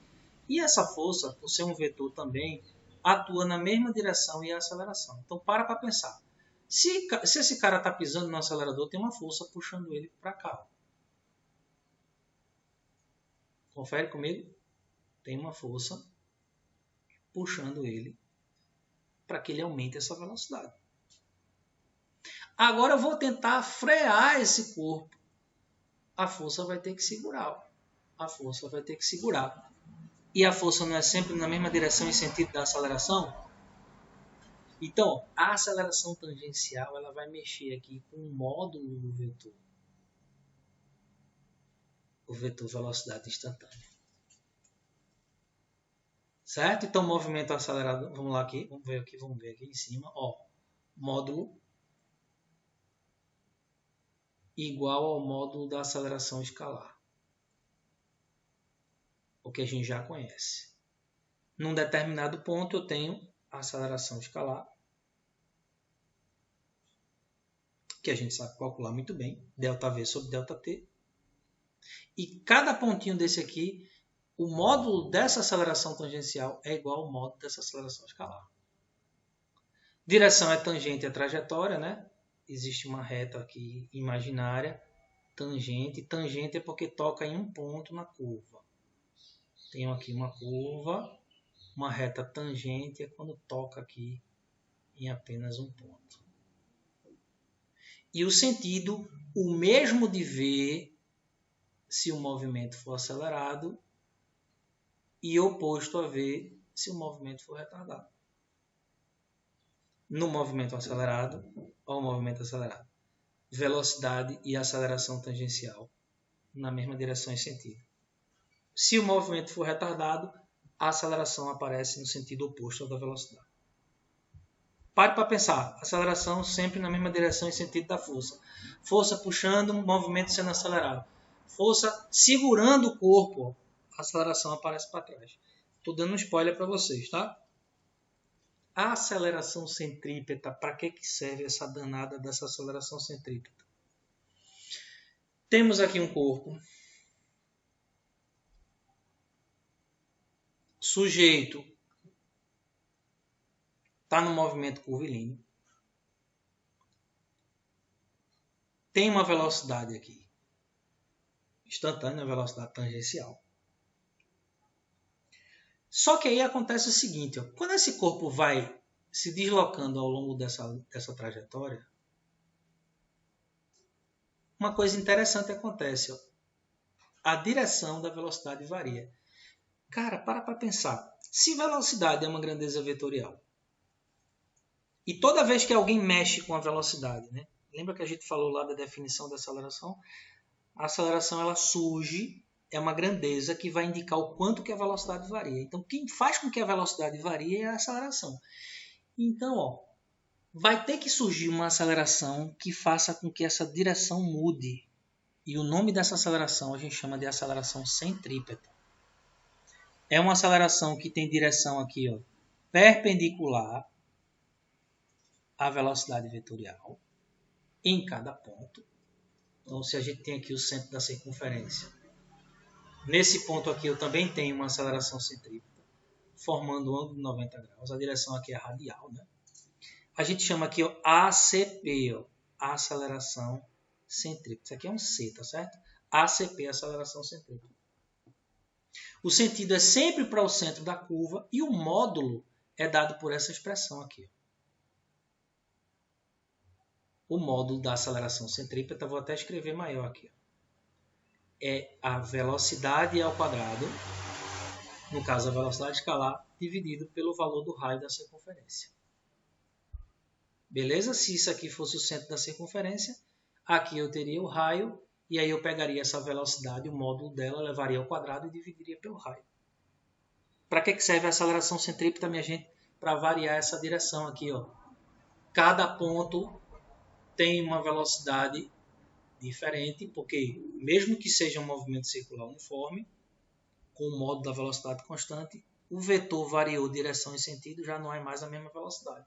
E essa força, por ser um vetor também, atua na mesma direção e a aceleração. Então para pensar. Se esse cara está pisando no acelerador, tem uma força puxando ele para cá. Confere comigo? Tem uma força puxando ele para que ele aumente essa velocidade. Agora eu vou tentar frear esse corpo. A força vai ter que segurar. A força vai ter que segurar. E a força não é sempre na mesma direção e sentido da aceleração? Então, a aceleração tangencial ela vai mexer aqui com o módulo do vetor. O vetor velocidade instantânea. Certo? Então, movimento acelerado. Vamos lá aqui. Vamos ver aqui em cima. Ó, módulo igual ao módulo da aceleração escalar. O que a gente já conhece. Num determinado ponto eu tenho a aceleração escalar, que a gente sabe calcular muito bem, ΔV sobre ΔT. E cada pontinho desse aqui, o módulo dessa aceleração tangencial é igual ao módulo dessa aceleração escalar. Direção é tangente à trajetória, né? Existe uma reta aqui imaginária, tangente. Tangente é porque toca em um ponto na curva. tenho aqui uma curva, uma reta tangente é quando toca aqui em apenas um ponto. E o sentido, o mesmo de V, se o movimento for acelerado, e oposto a V, se o movimento for retardado. No movimento acelerado, ao movimento acelerado, velocidade e aceleração tangencial na mesma direção e sentido. Se o movimento for retardado, a aceleração aparece no sentido oposto ao da velocidade. Pare para pensar. Aceleração sempre na mesma direção e sentido da força. Força puxando, movimento sendo acelerado. Força segurando o corpo, a aceleração aparece para trás. Estou dando um spoiler para vocês, tá? A aceleração centrípeta, para que serve essa danada dessa aceleração centrípeta? Temos aqui um corpo sujeito está no movimento curvilíneo, tem uma velocidade aqui instantânea, velocidade tangencial. Só que aí acontece o seguinte, ó, quando esse corpo vai se deslocando ao longo dessa trajetória, uma coisa interessante acontece. Ó, a direção da velocidade varia. Cara, para pensar. Se velocidade é uma grandeza vetorial, e toda vez que alguém mexe com a velocidade, né? Lembra que a gente falou lá da definição da aceleração? A aceleração ela surge, é uma grandeza que vai indicar o quanto que a velocidade varia. Então, quem faz com que a velocidade varie é a aceleração. Então, ó, vai ter que surgir uma aceleração que faça com que essa direção mude. E o nome dessa aceleração a gente chama de aceleração centrípeta. É uma aceleração que tem direção aqui, ó, perpendicular à velocidade vetorial em cada ponto. Então, se a gente tem aqui o centro da circunferência, nesse ponto aqui eu também tenho uma aceleração centrípeta, formando um ângulo de 90 graus. A direção aqui é radial, né? A gente chama aqui ó, ACP, ó, aceleração centrípeta. Isso aqui é um C, tá certo? ACP, aceleração centrípeta. O sentido é sempre para o centro da curva e o módulo é dado por essa expressão aqui. O módulo da aceleração centrípeta, vou até escrever maior aqui. É a velocidade ao quadrado, no caso a velocidade escalar, dividido pelo valor do raio da circunferência. Beleza? Se isso aqui fosse o centro da circunferência, aqui eu teria o raio, e aí eu pegaria essa velocidade, o módulo dela, levaria ao quadrado e dividiria pelo raio. Para que serve a aceleração centrípeta, minha gente? Para variar essa direção aqui. Ó. Cada ponto tem uma velocidade diferente, porque mesmo que seja um movimento circular uniforme, com o módulo da velocidade constante, o vetor variou direção e sentido, já não é mais a mesma velocidade.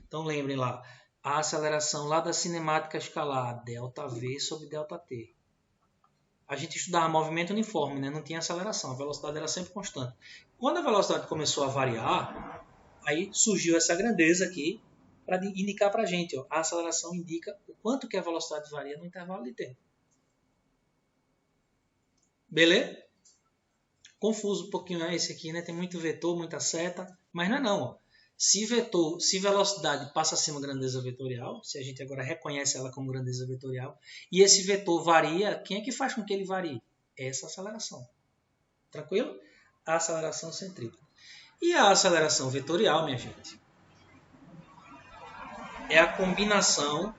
Então lembrem lá, a aceleração lá da cinemática escalar, ΔV sobre ΔT. A gente estudava movimento uniforme, né? Não tinha aceleração, a velocidade era sempre constante. Quando a velocidade começou a variar, aí surgiu essa grandeza aqui, para indicar para a gente, ó, a aceleração indica o quanto que a velocidade varia no intervalo de tempo. Beleza? Confuso um pouquinho esse aqui, né? Tem muito vetor, muita seta, mas não é não. Ó. Se velocidade passa a ser uma grandeza vetorial, se a gente agora reconhece ela como grandeza vetorial, e esse vetor varia, quem é que faz com que ele varie? Essa aceleração. Tranquilo? A aceleração centrípeta. E a aceleração vetorial, minha gente, é a combinação,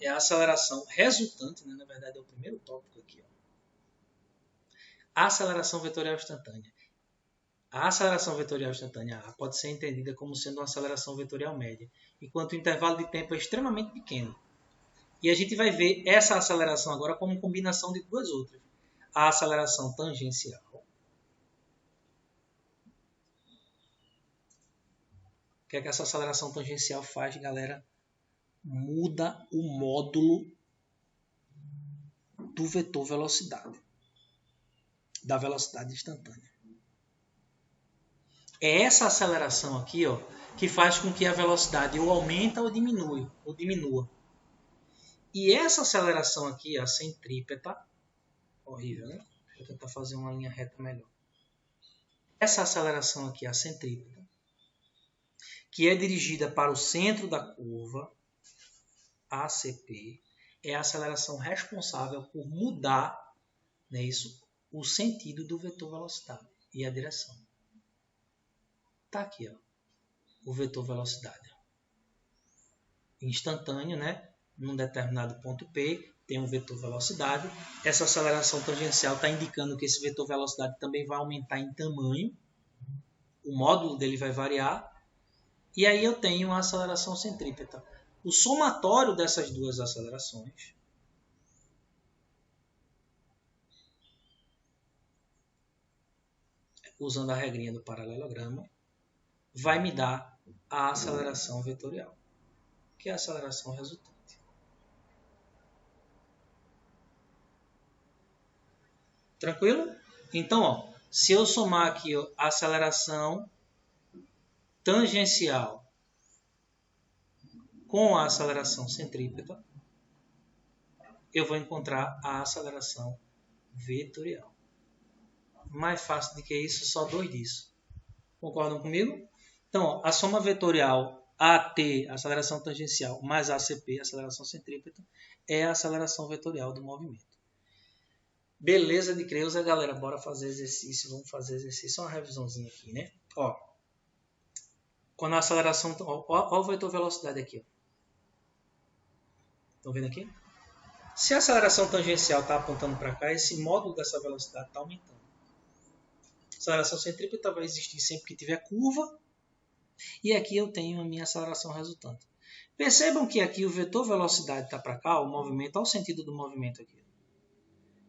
é a aceleração resultante, né? Na verdade é o primeiro tópico aqui. Ó. A aceleração vetorial instantânea. A aceleração vetorial instantânea A pode ser entendida como sendo uma aceleração vetorial média, enquanto o intervalo de tempo é extremamente pequeno. E a gente vai ver essa aceleração agora como combinação de duas outras. A aceleração tangencial. O que é que essa aceleração tangencial faz, galera? Muda o módulo do vetor velocidade, da velocidade instantânea. É essa aceleração aqui, ó, que faz com que a velocidade ou aumenta ou diminua. E essa aceleração aqui, a centrípeta, horrível, né? Vou tentar fazer uma linha reta melhor. Essa aceleração aqui, a centrípeta, que é dirigida para o centro da curva, ACP, é a aceleração responsável por mudar, né, o sentido do vetor velocidade e a direção. Está aqui, ó, o vetor velocidade. Instantâneo, né? Num determinado ponto P, tem um vetor velocidade. Essa aceleração tangencial está indicando que esse vetor velocidade também vai aumentar em tamanho. O módulo dele vai variar. E aí eu tenho a aceleração centrípeta. O somatório dessas duas acelerações usando a regrinha do paralelogramo, vai me dar a aceleração vetorial, que é a aceleração resultante. Tranquilo? Então, ó, se eu somar aqui a aceleração tangencial com a aceleração centrípeta, eu vou encontrar a aceleração vetorial. Mais fácil do que isso, só 2 disso. Concordam comigo? Então, ó, a soma vetorial AT, aceleração tangencial, mais ACP, aceleração centrípeta, é a aceleração vetorial do movimento. Beleza de Creuza, galera. Bora fazer exercício. Vamos fazer exercício. Só uma revisãozinha aqui, né? Ó, quando a aceleração... Ó o vetor velocidade aqui. Estão vendo aqui? Se a aceleração tangencial está apontando para cá, esse módulo dessa velocidade está aumentando. A aceleração centrípeta vai existir sempre que tiver curva. E aqui eu tenho a minha aceleração resultante. Percebam que aqui o vetor velocidade está para cá, o movimento, olha o sentido do movimento aqui.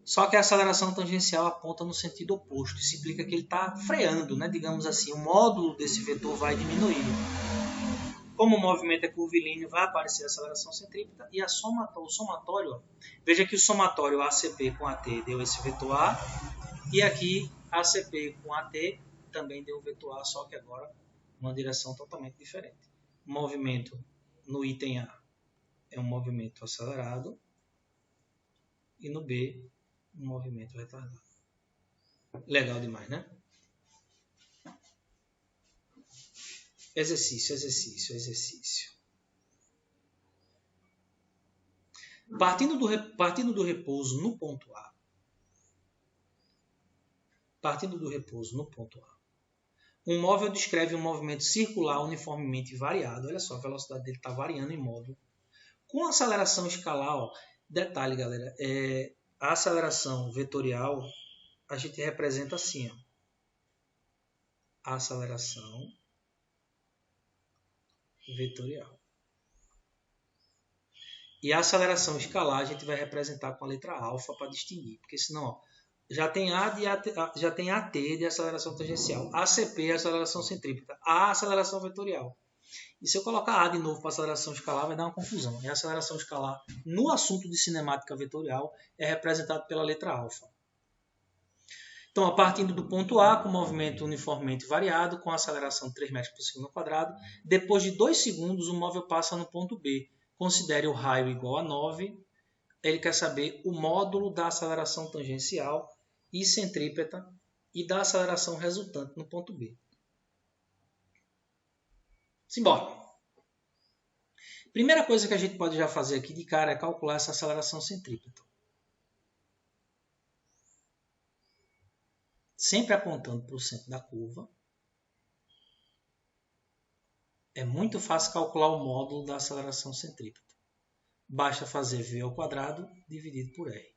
Só que a aceleração tangencial aponta no sentido oposto. Isso implica que ele está freando, né? Digamos assim, o módulo desse vetor vai diminuir. Como o movimento é curvilíneo, vai aparecer a aceleração centrípeta e o somatório. Ó, veja que o somatório ACP com AT deu esse vetor A. E aqui ACP com AT também deu o vetor A, só que agora uma direção totalmente diferente. O movimento no item A é um movimento acelerado e no B um movimento retardado. Legal demais, né? Exercício, exercício, exercício. Partindo do repouso no ponto A. Partindo do repouso no ponto A. Um móvel descreve um movimento circular uniformemente variado. Olha só, a velocidade dele está variando em módulo. Com aceleração escalar, ó, detalhe, galera, a aceleração vetorial a gente representa assim, ó, a aceleração vetorial. E a aceleração escalar a gente vai representar com a letra alfa para distinguir, porque senão, ó, já tem AT de aceleração tangencial, ACP é aceleração centrípeta, A aceleração vetorial. E se eu colocar A de novo para aceleração escalar, vai dar uma confusão. E a aceleração escalar, no assunto de cinemática vetorial, é representado pela letra alfa. Então, a partindo do ponto A, com movimento uniformemente variado, com aceleração 3 metros por segundo ao quadrado, depois de 2 segundos, o móvel passa no ponto B. Considere o raio igual a 9. Ele quer saber o módulo da aceleração tangencial e centrípeta e da aceleração resultante no ponto B. Simbora! Primeira coisa que a gente pode já fazer aqui de cara é calcular essa aceleração centrípeta. Sempre apontando para o centro da curva. É muito fácil calcular o módulo da aceleração centrípeta. Basta fazer v ao quadrado dividido por r.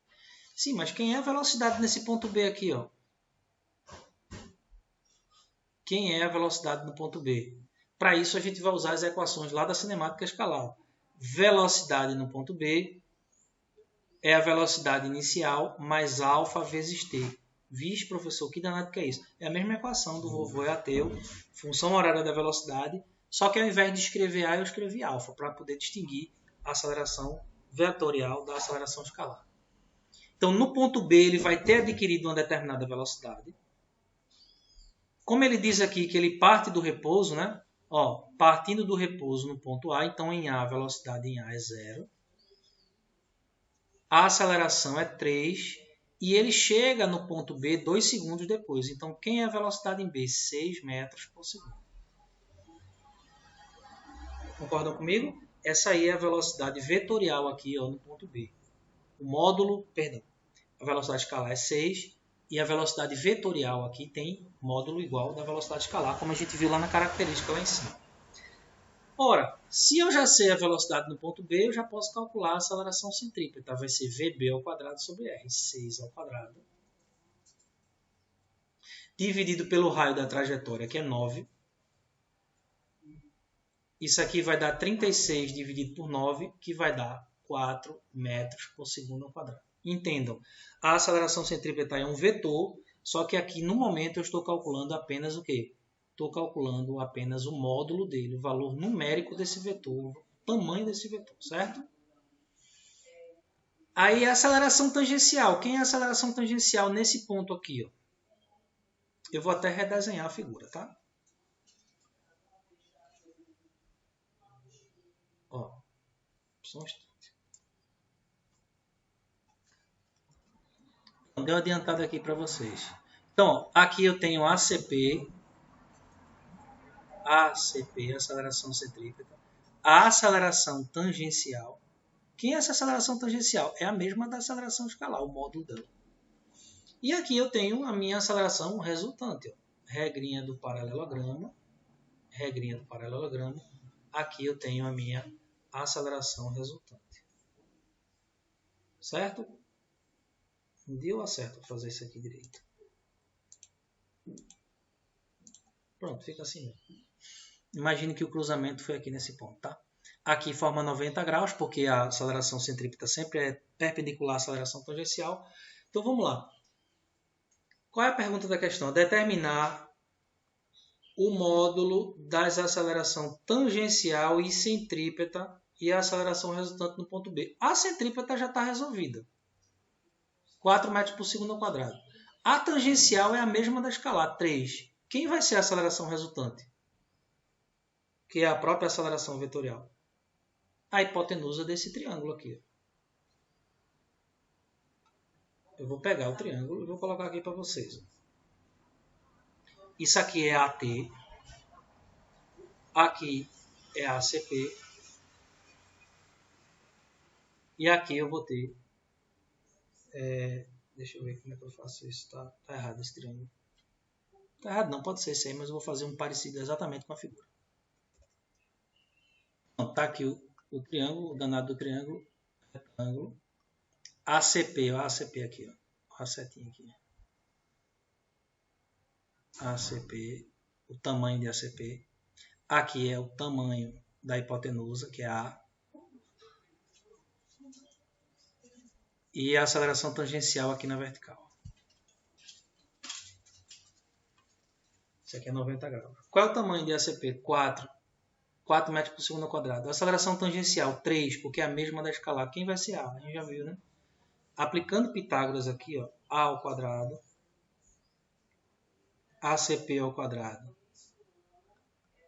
Sim, mas quem é a velocidade nesse ponto B aqui, ó? Quem é a velocidade no ponto B? Para isso, a gente vai usar as equações lá da cinemática escalar. Velocidade no ponto B é a velocidade inicial mais alfa vezes t. Vixe, professor, que danado que é isso? É a mesma equação do vovô e ateu, função horária da velocidade, só que ao invés de escrever A, eu escrevi alfa, para poder distinguir a aceleração vetorial da aceleração escalar. Então, no ponto B, ele vai ter adquirido uma determinada velocidade. Como ele diz aqui que ele parte do repouso, né? Ó, partindo do repouso no ponto A, então em A, a velocidade em A é 0. A aceleração é 3. e ele chega no ponto B 2 segundos depois. Então, quem é a velocidade em B? 6 metros por segundo. Concordam comigo? Essa aí é a velocidade vetorial aqui, ó, no ponto B. O módulo, perdão, a velocidade escalar é 6 e a velocidade vetorial aqui tem módulo igual da velocidade escalar, como a gente viu lá na característica lá em cima. Ora, se eu já sei a velocidade no ponto B, eu já posso calcular a aceleração centrípeta. Vai ser VB ao quadrado sobre R, 6 ao quadrado, dividido pelo raio da trajetória, que é 9. Isso aqui vai dar 36 dividido por 9, que vai dar 4 metros por segundo ao quadrado. Entendam, a aceleração centrípeta é um vetor, só que aqui no momento eu estou calculando apenas o quê? Estou calculando apenas o módulo dele, o valor numérico desse vetor, o tamanho desse vetor, certo? Aí a aceleração tangencial. Quem é a aceleração tangencial nesse ponto aqui? Ó? Eu vou até redesenhar a figura, tá? Ó, só um instante. Deu uma adiantada aqui para vocês. Então, aqui eu tenho ACP, aceleração centrípeta, a aceleração tangencial. Quem é essa aceleração tangencial? É a mesma da aceleração escalar, o módulo dela. E aqui eu tenho a minha aceleração resultante. Ó. Regrinha do paralelogramo. Aqui eu tenho a minha aceleração resultante. Certo? Um dia eu acerto fazer isso aqui direito. Pronto, fica assim mesmo. Imagine que o cruzamento foi aqui nesse ponto, tá? Aqui forma 90 graus, porque a aceleração centrípeta sempre é perpendicular à aceleração tangencial. Então vamos lá. Qual é a pergunta da questão? Determinar o módulo das aceleração tangencial e centrípeta e a aceleração resultante no ponto B. A centrípeta já está resolvida. 4 metros por segundo ao quadrado. A tangencial é a mesma da escalar, 3. Quem vai ser a aceleração resultante? Que é a própria aceleração vetorial. A hipotenusa desse triângulo aqui. Eu vou pegar o triângulo e vou colocar aqui para vocês. Isso aqui é AT. Aqui é ACP. E aqui eu vou ter... deixa eu ver como é que eu faço isso. Tá errado esse triângulo. Tá errado não, pode ser esse aí, mas eu vou fazer um parecido exatamente com a figura. Então, tá aqui o triângulo, o danado do triângulo. Retângulo. ACP, ó, ACP aqui, ó. A setinha aqui. ACP, o tamanho de ACP. Aqui é o tamanho da hipotenusa, que é A. E a aceleração tangencial aqui na vertical. Isso aqui é 90 graus. Qual é o tamanho de ACP? 4 metros por segundo ao quadrado. A aceleração tangencial, 3, porque é a mesma da escalar. Quem vai ser A? A gente já viu, né? Aplicando Pitágoras aqui, ó, A ao quadrado, ACP ao quadrado,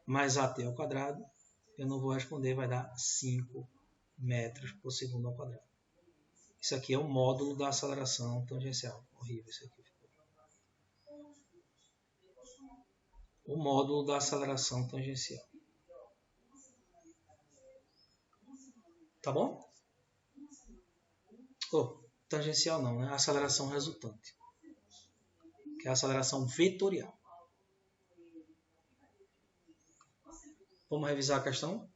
mais AT ao quadrado, eu não vou responder, vai dar 5 metros por segundo ao quadrado. Isso aqui é o módulo da aceleração tangencial. Horrível isso aqui. O módulo da aceleração tangencial. Tá bom? Tangencial não, né? Aceleração resultante. Que é a aceleração vetorial. Vamos revisar a questão?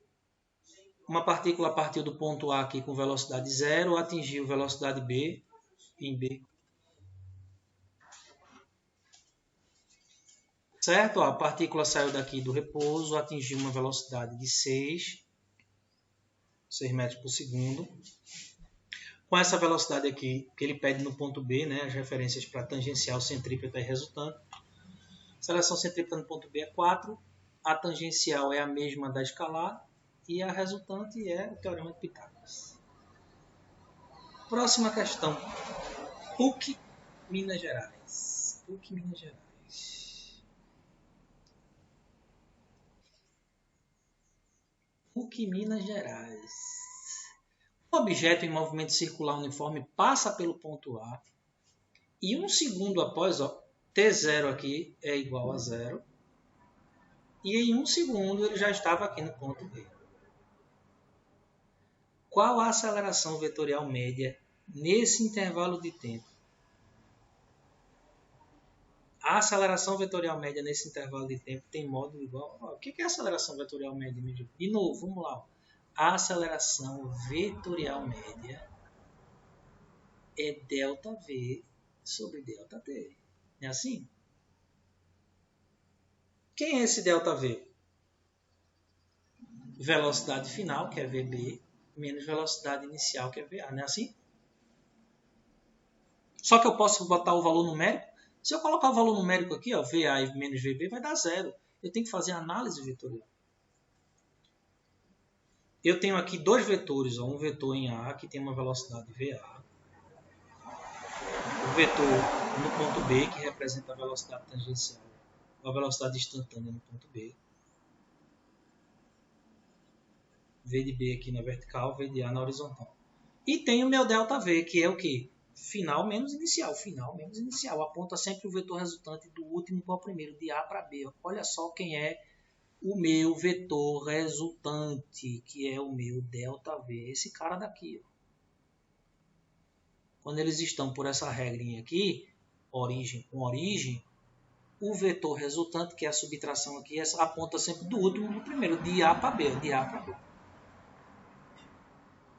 Uma partícula partiu do ponto A aqui com velocidade 0, atingiu velocidade B em B. Certo? A partícula saiu daqui do repouso, atingiu uma velocidade de 6 metros por segundo. Com essa velocidade aqui, que ele pede no ponto B, né, as referências para tangencial, centrípeta e resultante. A aceleração centrípeta no ponto B é 4, a tangencial é a mesma da escalar e a resultante é o teorema de Pitágoras. Próxima questão. PUC, Minas Gerais. PUC, Minas Gerais. PUC, Minas Gerais. O objeto em movimento circular uniforme passa pelo ponto A E 1 segundo após, ó, T0 aqui é igual a 0. E em 1 segundo ele já estava aqui no ponto B. Qual a aceleração vetorial média nesse intervalo de tempo? A aceleração vetorial média nesse intervalo de tempo tem módulo igual... O que é a aceleração vetorial média? De novo, vamos lá. A aceleração vetorial média é ΔV sobre ΔT. É assim? Quem é esse ΔV? Velocidade final, que é VB, menos velocidade inicial, que é VA. Não é assim? Só que eu posso botar o valor numérico. Se eu colocar o valor numérico aqui, ó, VA e menos VB, vai dar 0. Eu tenho que fazer análise vetorial. Eu tenho aqui dois vetores. Ó, um vetor em A, que tem uma velocidade VA. O vetor no ponto B, que representa a velocidade tangencial, a velocidade instantânea no ponto B. V de B aqui na vertical, V de A na horizontal. E tem o meu ΔV, que é o quê? Final menos inicial. Final menos inicial. Aponta sempre o vetor resultante do último para o primeiro, de A para B. Olha só quem é o meu vetor resultante, que é o meu ΔV. Esse cara daqui. Ó. Quando eles estão por essa regrinha aqui, origem com origem, o vetor resultante, que é a subtração aqui, aponta sempre do último para o primeiro, de A para B. De A para B.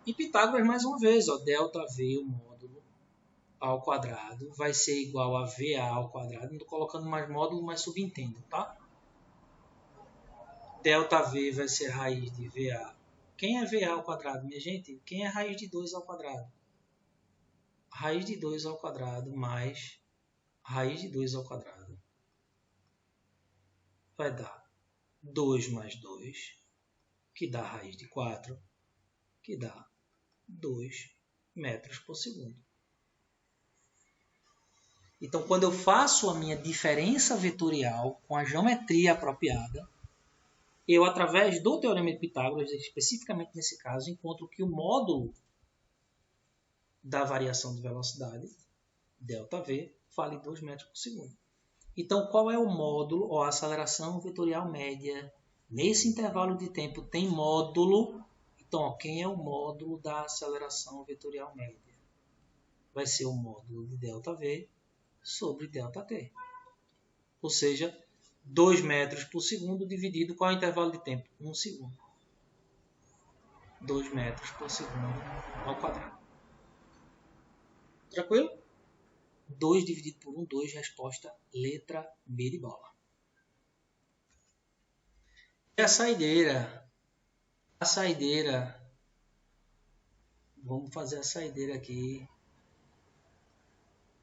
E Pitágoras, mais uma vez, ó, ΔV, o módulo ao quadrado, vai ser igual a VA ao quadrado. Não estou colocando mais módulo, mas subentendo, tá? ΔV vai ser raiz de VA. Quem é VA ao quadrado, minha gente? Quem é raiz de 2 ao quadrado? Raiz de 2 ao quadrado mais raiz de 2 ao quadrado. Vai dar 2 mais 2, que dá raiz de 4, que dá 2 metros por segundo. Então, quando eu faço a minha diferença vetorial com a geometria apropriada, eu, através do Teorema de Pitágoras, especificamente nesse caso, encontro que o módulo da variação de velocidade, ΔV, vale 2 metros por segundo. Então, qual é o módulo, ou a aceleração vetorial média? Nesse intervalo de tempo tem módulo. Então, ó, quem é o módulo da aceleração vetorial média? Vai ser o módulo de ΔV sobre ΔT. Ou seja, 2 metros por segundo dividido qual é o intervalo de tempo? 1 segundo. 2 metros por segundo ao quadrado. Tranquilo? 2 dividido por 1, 2. Resposta letra B de bola. E a saideira? A saideira. Vamos fazer a saideira aqui.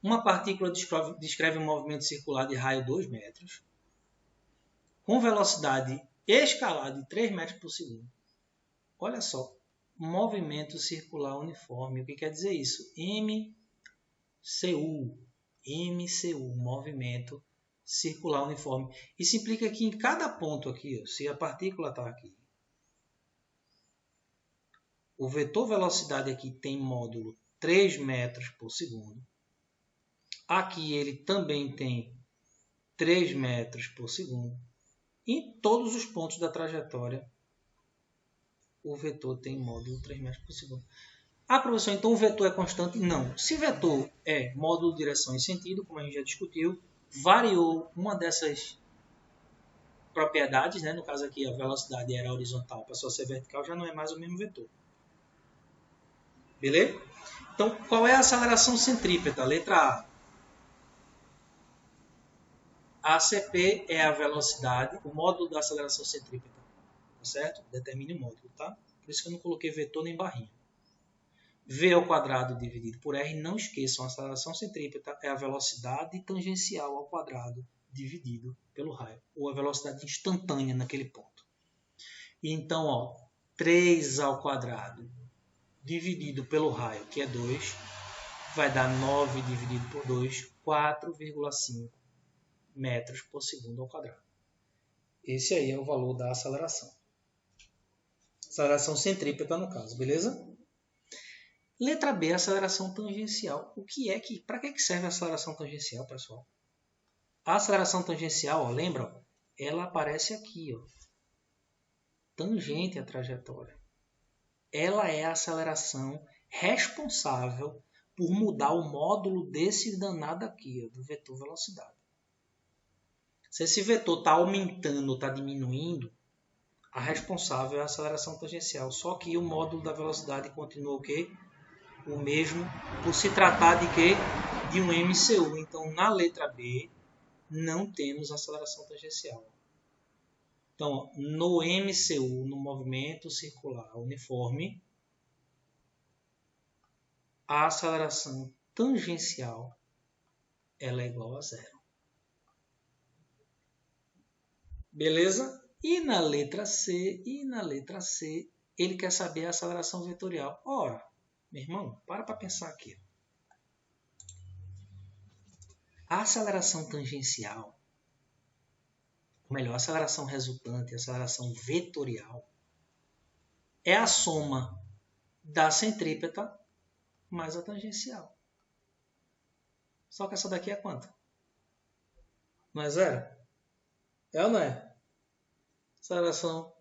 Uma partícula descreve um movimento circular de raio 2 metros, com velocidade escalar de 3 metros por segundo. Olha só, movimento circular uniforme. O que quer dizer isso? MCU, movimento circular uniforme. Isso implica que em cada ponto aqui, ó, se a partícula está aqui, o vetor velocidade aqui tem módulo 3 metros por segundo. Aqui ele também tem 3 metros por segundo. Em todos os pontos da trajetória, o vetor tem módulo 3 metros por segundo. Ah, professor, então o vetor é constante? Não. Se vetor é módulo, direção e sentido, como a gente já discutiu, variou uma dessas propriedades, né? No caso aqui a velocidade era horizontal, passou a ser vertical, já não é mais o mesmo vetor. Beleza? Então, qual é a aceleração centrípeta? Letra A. A ACP é a velocidade, o módulo da aceleração centrípeta, tá certo? Determine o módulo, tá? Por isso que eu não coloquei vetor nem barrinha. V ao quadrado dividido por R, não esqueçam, a aceleração centrípeta é a velocidade tangencial ao quadrado dividido pelo raio, ou a velocidade instantânea naquele ponto. E então, ó, 3 ao quadrado dividido pelo raio, que é 2, vai dar 9 dividido por 2, 4,5 metros por segundo ao quadrado. Esse aí é o valor da aceleração. Aceleração centrípeta no caso, beleza? Letra B, aceleração tangencial. Para que serve a aceleração tangencial, pessoal? A aceleração tangencial, ó, lembra? Ó, ela aparece aqui, ó, tangente à trajetória. Ela é a aceleração responsável por mudar o módulo desse danado aqui, ó, do vetor velocidade. Se esse vetor está aumentando ou está diminuindo, a responsável é a aceleração tangencial. Só que o módulo da velocidade continua o quê? O mesmo, por se tratar de quê? De um MCU. Então, na letra B, não temos aceleração tangencial. Então, no MCU, no movimento circular uniforme, a aceleração tangencial ela é igual a zero. Beleza? E na letra C, ele quer saber a aceleração vetorial. Ora, meu irmão, para pensar aqui. A aceleração tangencial, ou melhor, a aceleração resultante, a aceleração vetorial, é a soma da centrípeta mais a tangencial. Só que essa daqui é quanto? Não é zero? É ou não é? Aceleração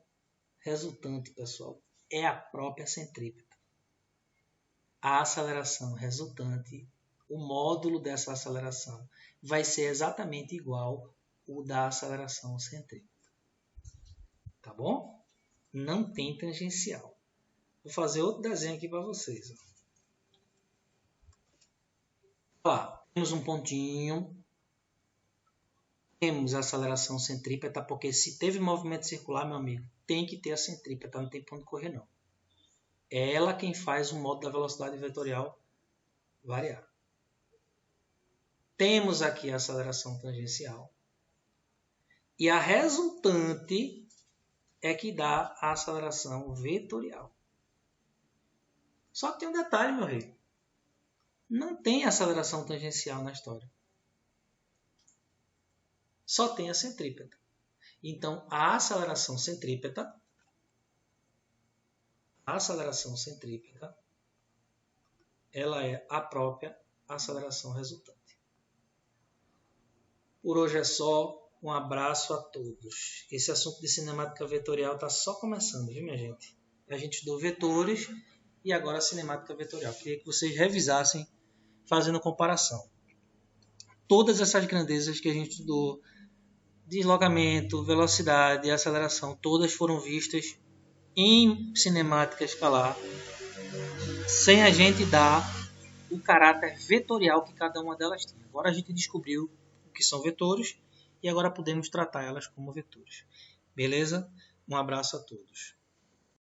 resultante, pessoal, é a própria centrípeta. A aceleração resultante, o módulo dessa aceleração, vai ser exatamente igual ao da aceleração centrípeta. Tá bom? Não tem tangencial. Vou fazer outro desenho aqui para vocês. Ó, temos um pontinho. Temos a aceleração centrípeta, porque se teve movimento circular, meu amigo, tem que ter a centrípeta, não tem para onde correr não. É ela quem faz o módulo da velocidade vetorial variar. Temos aqui a aceleração tangencial. E a resultante é que dá a aceleração vetorial. Só que tem um detalhe, meu rei. Não tem aceleração tangencial na história. Só tem a centrípeta. Então, a aceleração centrípeta, ela é a própria aceleração resultante. Por hoje é só. Um abraço a todos. Esse assunto de cinemática vetorial está só começando, viu, minha gente? A gente estudou vetores e agora a cinemática vetorial. Queria que vocês revisassem fazendo comparação. Todas essas grandezas que a gente estudou, deslocamento, velocidade e aceleração, todas foram vistas em cinemática escalar, sem a gente dar o caráter vetorial que cada uma delas tem. Agora a gente descobriu o que são vetores e agora podemos tratar elas como vetores. Beleza? Um abraço a todos.